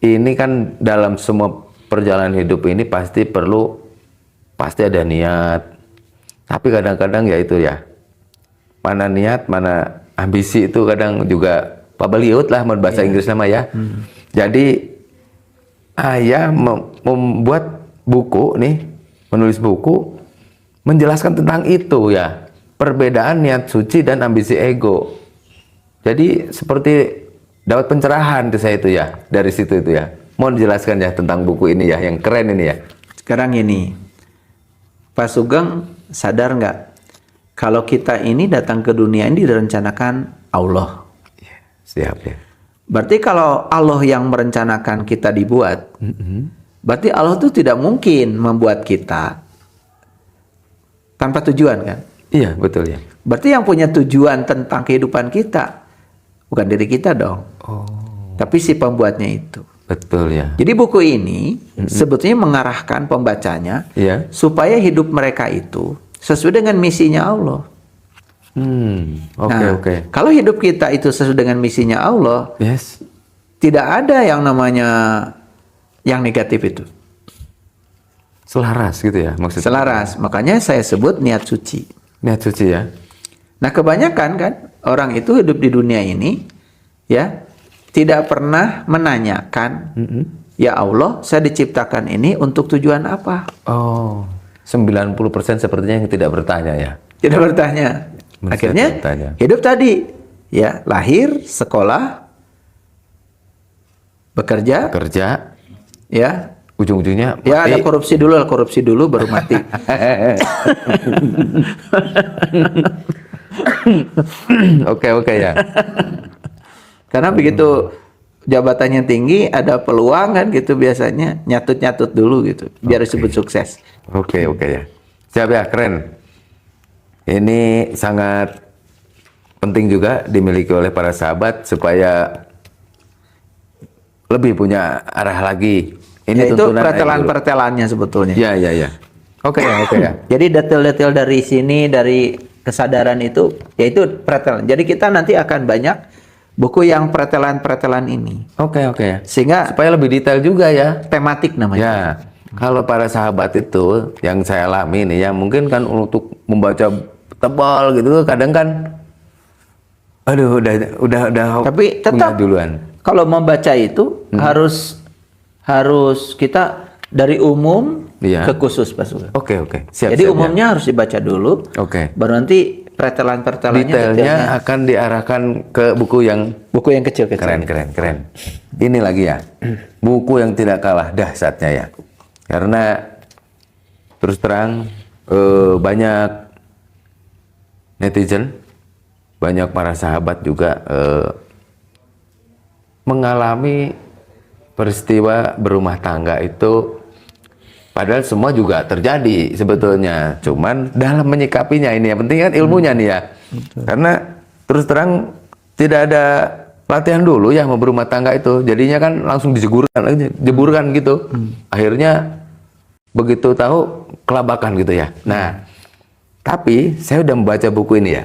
Ini kan dalam semua perjalanan hidup ini pasti ada niat. Tapi kadang-kadang ya itu ya. Mana niat, mana ambisi itu kadang juga pabaliut lah bahasa Inggris nama ya. Jadi ayah membuat buku nih, menulis buku menjelaskan tentang itu ya. Perbedaan niat suci dan ambisi ego. Jadi seperti dapat pencerahan tuh saya itu ya dari situ itu ya. Mau dijelaskan ya tentang buku ini ya yang keren ini ya. Sekarang ini, Pak Sugeng sadar nggak kalau kita ini datang ke dunia ini direncanakan Allah. Siap ya. Berarti kalau Allah yang merencanakan kita dibuat, berarti Allah tuh tidak mungkin membuat kita tanpa tujuan kan? Iya betul ya. Berarti yang punya tujuan tentang kehidupan kita bukan diri kita dong, Oh tapi si pembuatnya itu. betul ya. Jadi buku ini sebetulnya mengarahkan pembacanya Iya. supaya hidup mereka itu sesuai dengan misinya Allah. Oke Nah, oke. kalau hidup kita itu sesuai dengan misinya Allah, Yes. tidak ada yang namanya yang negatif itu. Selaras gitu ya maksudnya. Selaras. Makanya saya sebut niat suci. Niat suci ya. Nah, kebanyakan kan orang itu hidup di dunia ini ya tidak pernah menanyakan, ya Allah, saya diciptakan ini untuk tujuan apa? Oh 90% sepertinya yang tidak bertanya ya. Tidak bertanya. Mesti Akhirnya bertanya. hidup tadi ya lahir, sekolah, bekerja, Kerja ya. ujung-ujungnya Ya ada mati. korupsi dulu baru mati. Oke ya. Karena begitu jabatannya tinggi, ada peluang kan gitu biasanya nyatut-nyatut dulu gitu, biar disebut sukses. Oke ya. Siap ya, keren. Ini sangat penting juga dimiliki oleh para sahabat supaya lebih punya arah lagi. Ini Ya, itu tuntunan pertelan-pertelannya sebetulnya. Ya. Oke ya. Jadi detail-detail dari sini, dari kesadaran itu, yaitu pretelan. Jadi kita nanti akan banyak buku yang pretelan-pretelan ini. Oke ya. Sehingga Supaya lebih detail juga ya. tematik namanya. Ya, kalau para sahabat itu yang saya alami nih ya, mungkin kan untuk membaca tebal gitu kadang kan aduh udah Tapi punya tetap duluan. kalau membaca itu harus kita dari umum Iya. ke khusus Pak Sugeng. Oke. Siap. Jadi siap, ya. umumnya harus dibaca dulu. Oke. Baru nanti pretelan-pretelannya Detailnya detailnya. akan diarahkan ke buku yang Buku yang kecil-kecil. keren. Ini lagi ya, buku yang tidak kalah dahsyatnya ya. Karena terus terang banyak netizen, banyak para sahabat juga mengalami peristiwa berumah tangga itu Padahal semua juga terjadi sebetulnya. Cuman dalam menyikapinya ini yang penting kan ilmunya nih ya. Karena terus terang tidak ada latihan dulu ya mau berumah tangga itu. Jadinya kan langsung jeburkan gitu. Akhirnya begitu tahu kelabakan gitu ya. Nah, tapi saya udah membaca buku ini ya.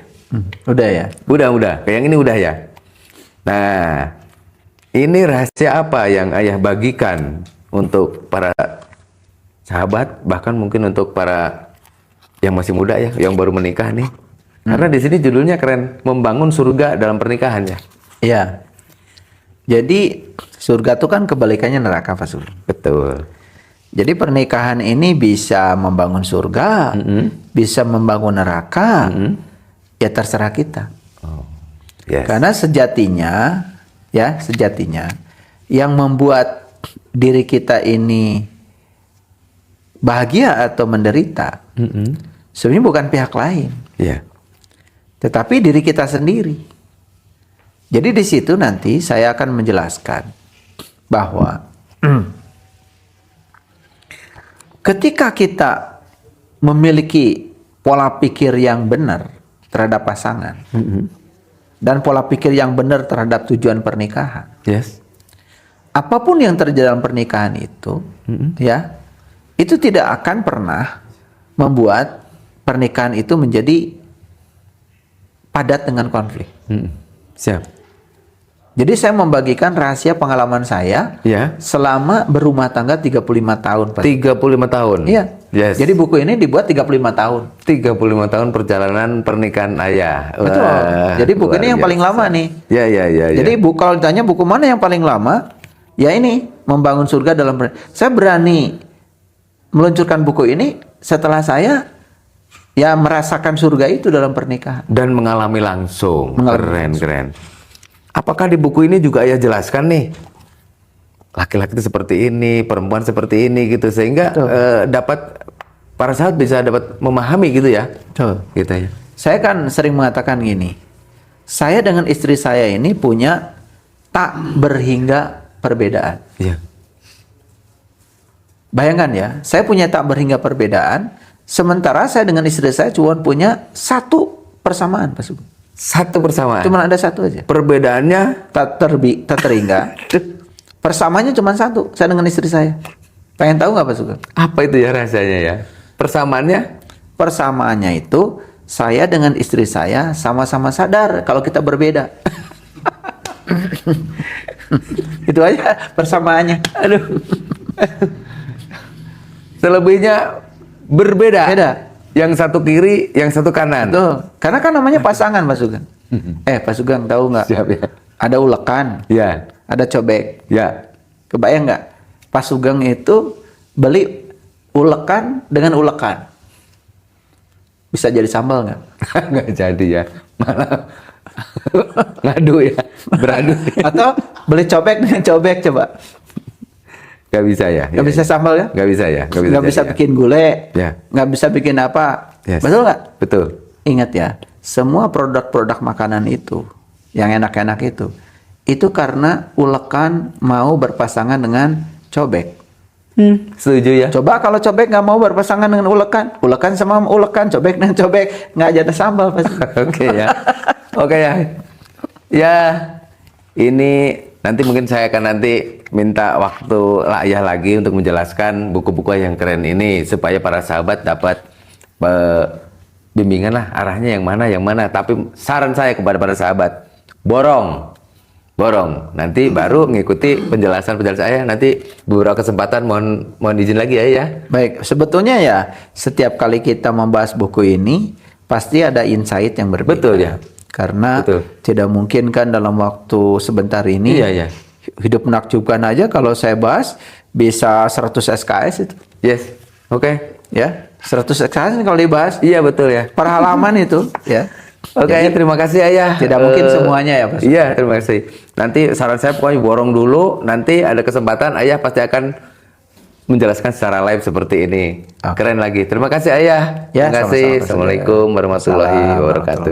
Udah ya? Udah. Kayak yang ini udah ya. Nah, ini rahasia apa yang ayah bagikan untuk para sahabat, bahkan mungkin untuk para yang masih muda ya, yang baru menikah nih. Karena di sini judulnya keren, membangun surga dalam pernikahan ya. Iya. Jadi surga itu kan kebalikannya neraka, Pak Sugeng. Betul. Jadi pernikahan ini bisa membangun surga, bisa membangun neraka, ya terserah kita. Oh, yes. Karena sejatinya yang membuat diri kita ini bahagia atau menderita, sebenarnya bukan pihak lain, tetapi diri kita sendiri. Jadi di situ nanti saya akan menjelaskan bahwa ketika kita memiliki pola pikir yang benar terhadap pasangan dan pola pikir yang benar terhadap tujuan pernikahan, apapun yang terjadi dalam pernikahan itu, itu tidak akan pernah membuat pernikahan itu menjadi padat dengan konflik. Siap. Jadi saya membagikan rahasia pengalaman saya selama berumah tangga 35 tahun. Pak. 35 tahun? Iya. Yes. Jadi buku ini dibuat 35 tahun. 35 tahun perjalanan pernikahan ayah. Betul. Jadi buku ini yang paling lama nih. Ya. Jadi kalau ditanya buku mana yang paling lama, ya ini, Membangun Surga dalam Pernikahan. Saya berani meluncurkan buku ini setelah saya ya merasakan surga itu dalam pernikahan dan mengalami langsung. Keren. Apakah di buku ini juga ayah jelaskan nih laki-laki itu seperti ini, perempuan seperti ini gitu sehingga dapat para sahabat bisa dapat memahami gitu ya. Betul. Gitu ya. Saya kan sering mengatakan gini. Saya dengan istri saya ini punya tak berhingga perbedaan. Iya. Bayangkan ya, saya punya tak berhingga perbedaan, sementara saya dengan istri saya cuma punya satu persamaan, Pak Sugeng. Satu persamaan? Cuma ada satu aja. Perbedaannya? Tak terhingga. Persamaannya cuma satu, saya dengan istri saya. Pengen tahu nggak, Pak Sugeng? Apa itu ya rasanya ya? Persamaannya? Persamaannya itu, saya dengan istri saya sama-sama sadar kalau kita berbeda. Itu aja persamaannya. Aduh. Selebihnya berbeda. Beda. Yang satu kiri, yang satu kanan. Betul. Karena kan namanya pasangan, Pak Sugeng. Pak Sugeng tahu nggak? Siap ya. Ada ulekan. Ya. Ada cobek. Ya. Kebayang nggak? Pak Sugeng itu beli ulekan dengan ulekan. Bisa jadi sambal nggak? Nggak jadi ya. Malah ngadu ya. Beradu. Atau beli cobek dengan cobek coba. Nggak bisa ya. Nggak bisa sambal ya? Nggak bisa ya. Nggak bisa bikin gulai. Ya. Nggak bisa bikin apa. Yes. Betul nggak? Betul. Ingat ya, semua produk-produk makanan itu, yang enak-enak itu karena ulekan mau berpasangan dengan cobek. Setuju ya. Coba kalau cobek nggak mau berpasangan dengan ulekan sama ulekan, cobek dengan cobek, nggak jadi sambal pasti. Oke ya. Oke ya. Ya, ini nanti mungkin saya akan nanti minta waktu ayah lagi untuk menjelaskan buku-buku yang keren ini supaya para sahabat dapat bimbingan lah arahnya yang mana. Tapi saran saya kepada para sahabat, borong. Nanti baru mengikuti penjelasan saya. Nanti beberapa kesempatan mohon izin lagi ya. Baik, sebetulnya ya setiap kali kita membahas buku ini pasti ada insight yang berbeda. Betul ya. Karena tidak mungkin kan dalam waktu sebentar ini. Iya. Hidup menakjubkan aja kalau saya bahas bisa 100 SKS itu. Yes. Oke. Ya, 100 SKS kalau dibahas. Iya betul ya. Per halaman itu ya. Oke, terima kasih ayah. Tidak mungkin semuanya ya, Pak. Iya, terima kasih. Nanti saran saya pokoknya borong dulu. Nanti ada kesempatan ayah pasti akan menjelaskan secara live seperti ini. Keren lagi. Terima kasih ayah. Ya, terima kasih. sama-sama. Assalamualaikum warahmatullahi wabarakatuh.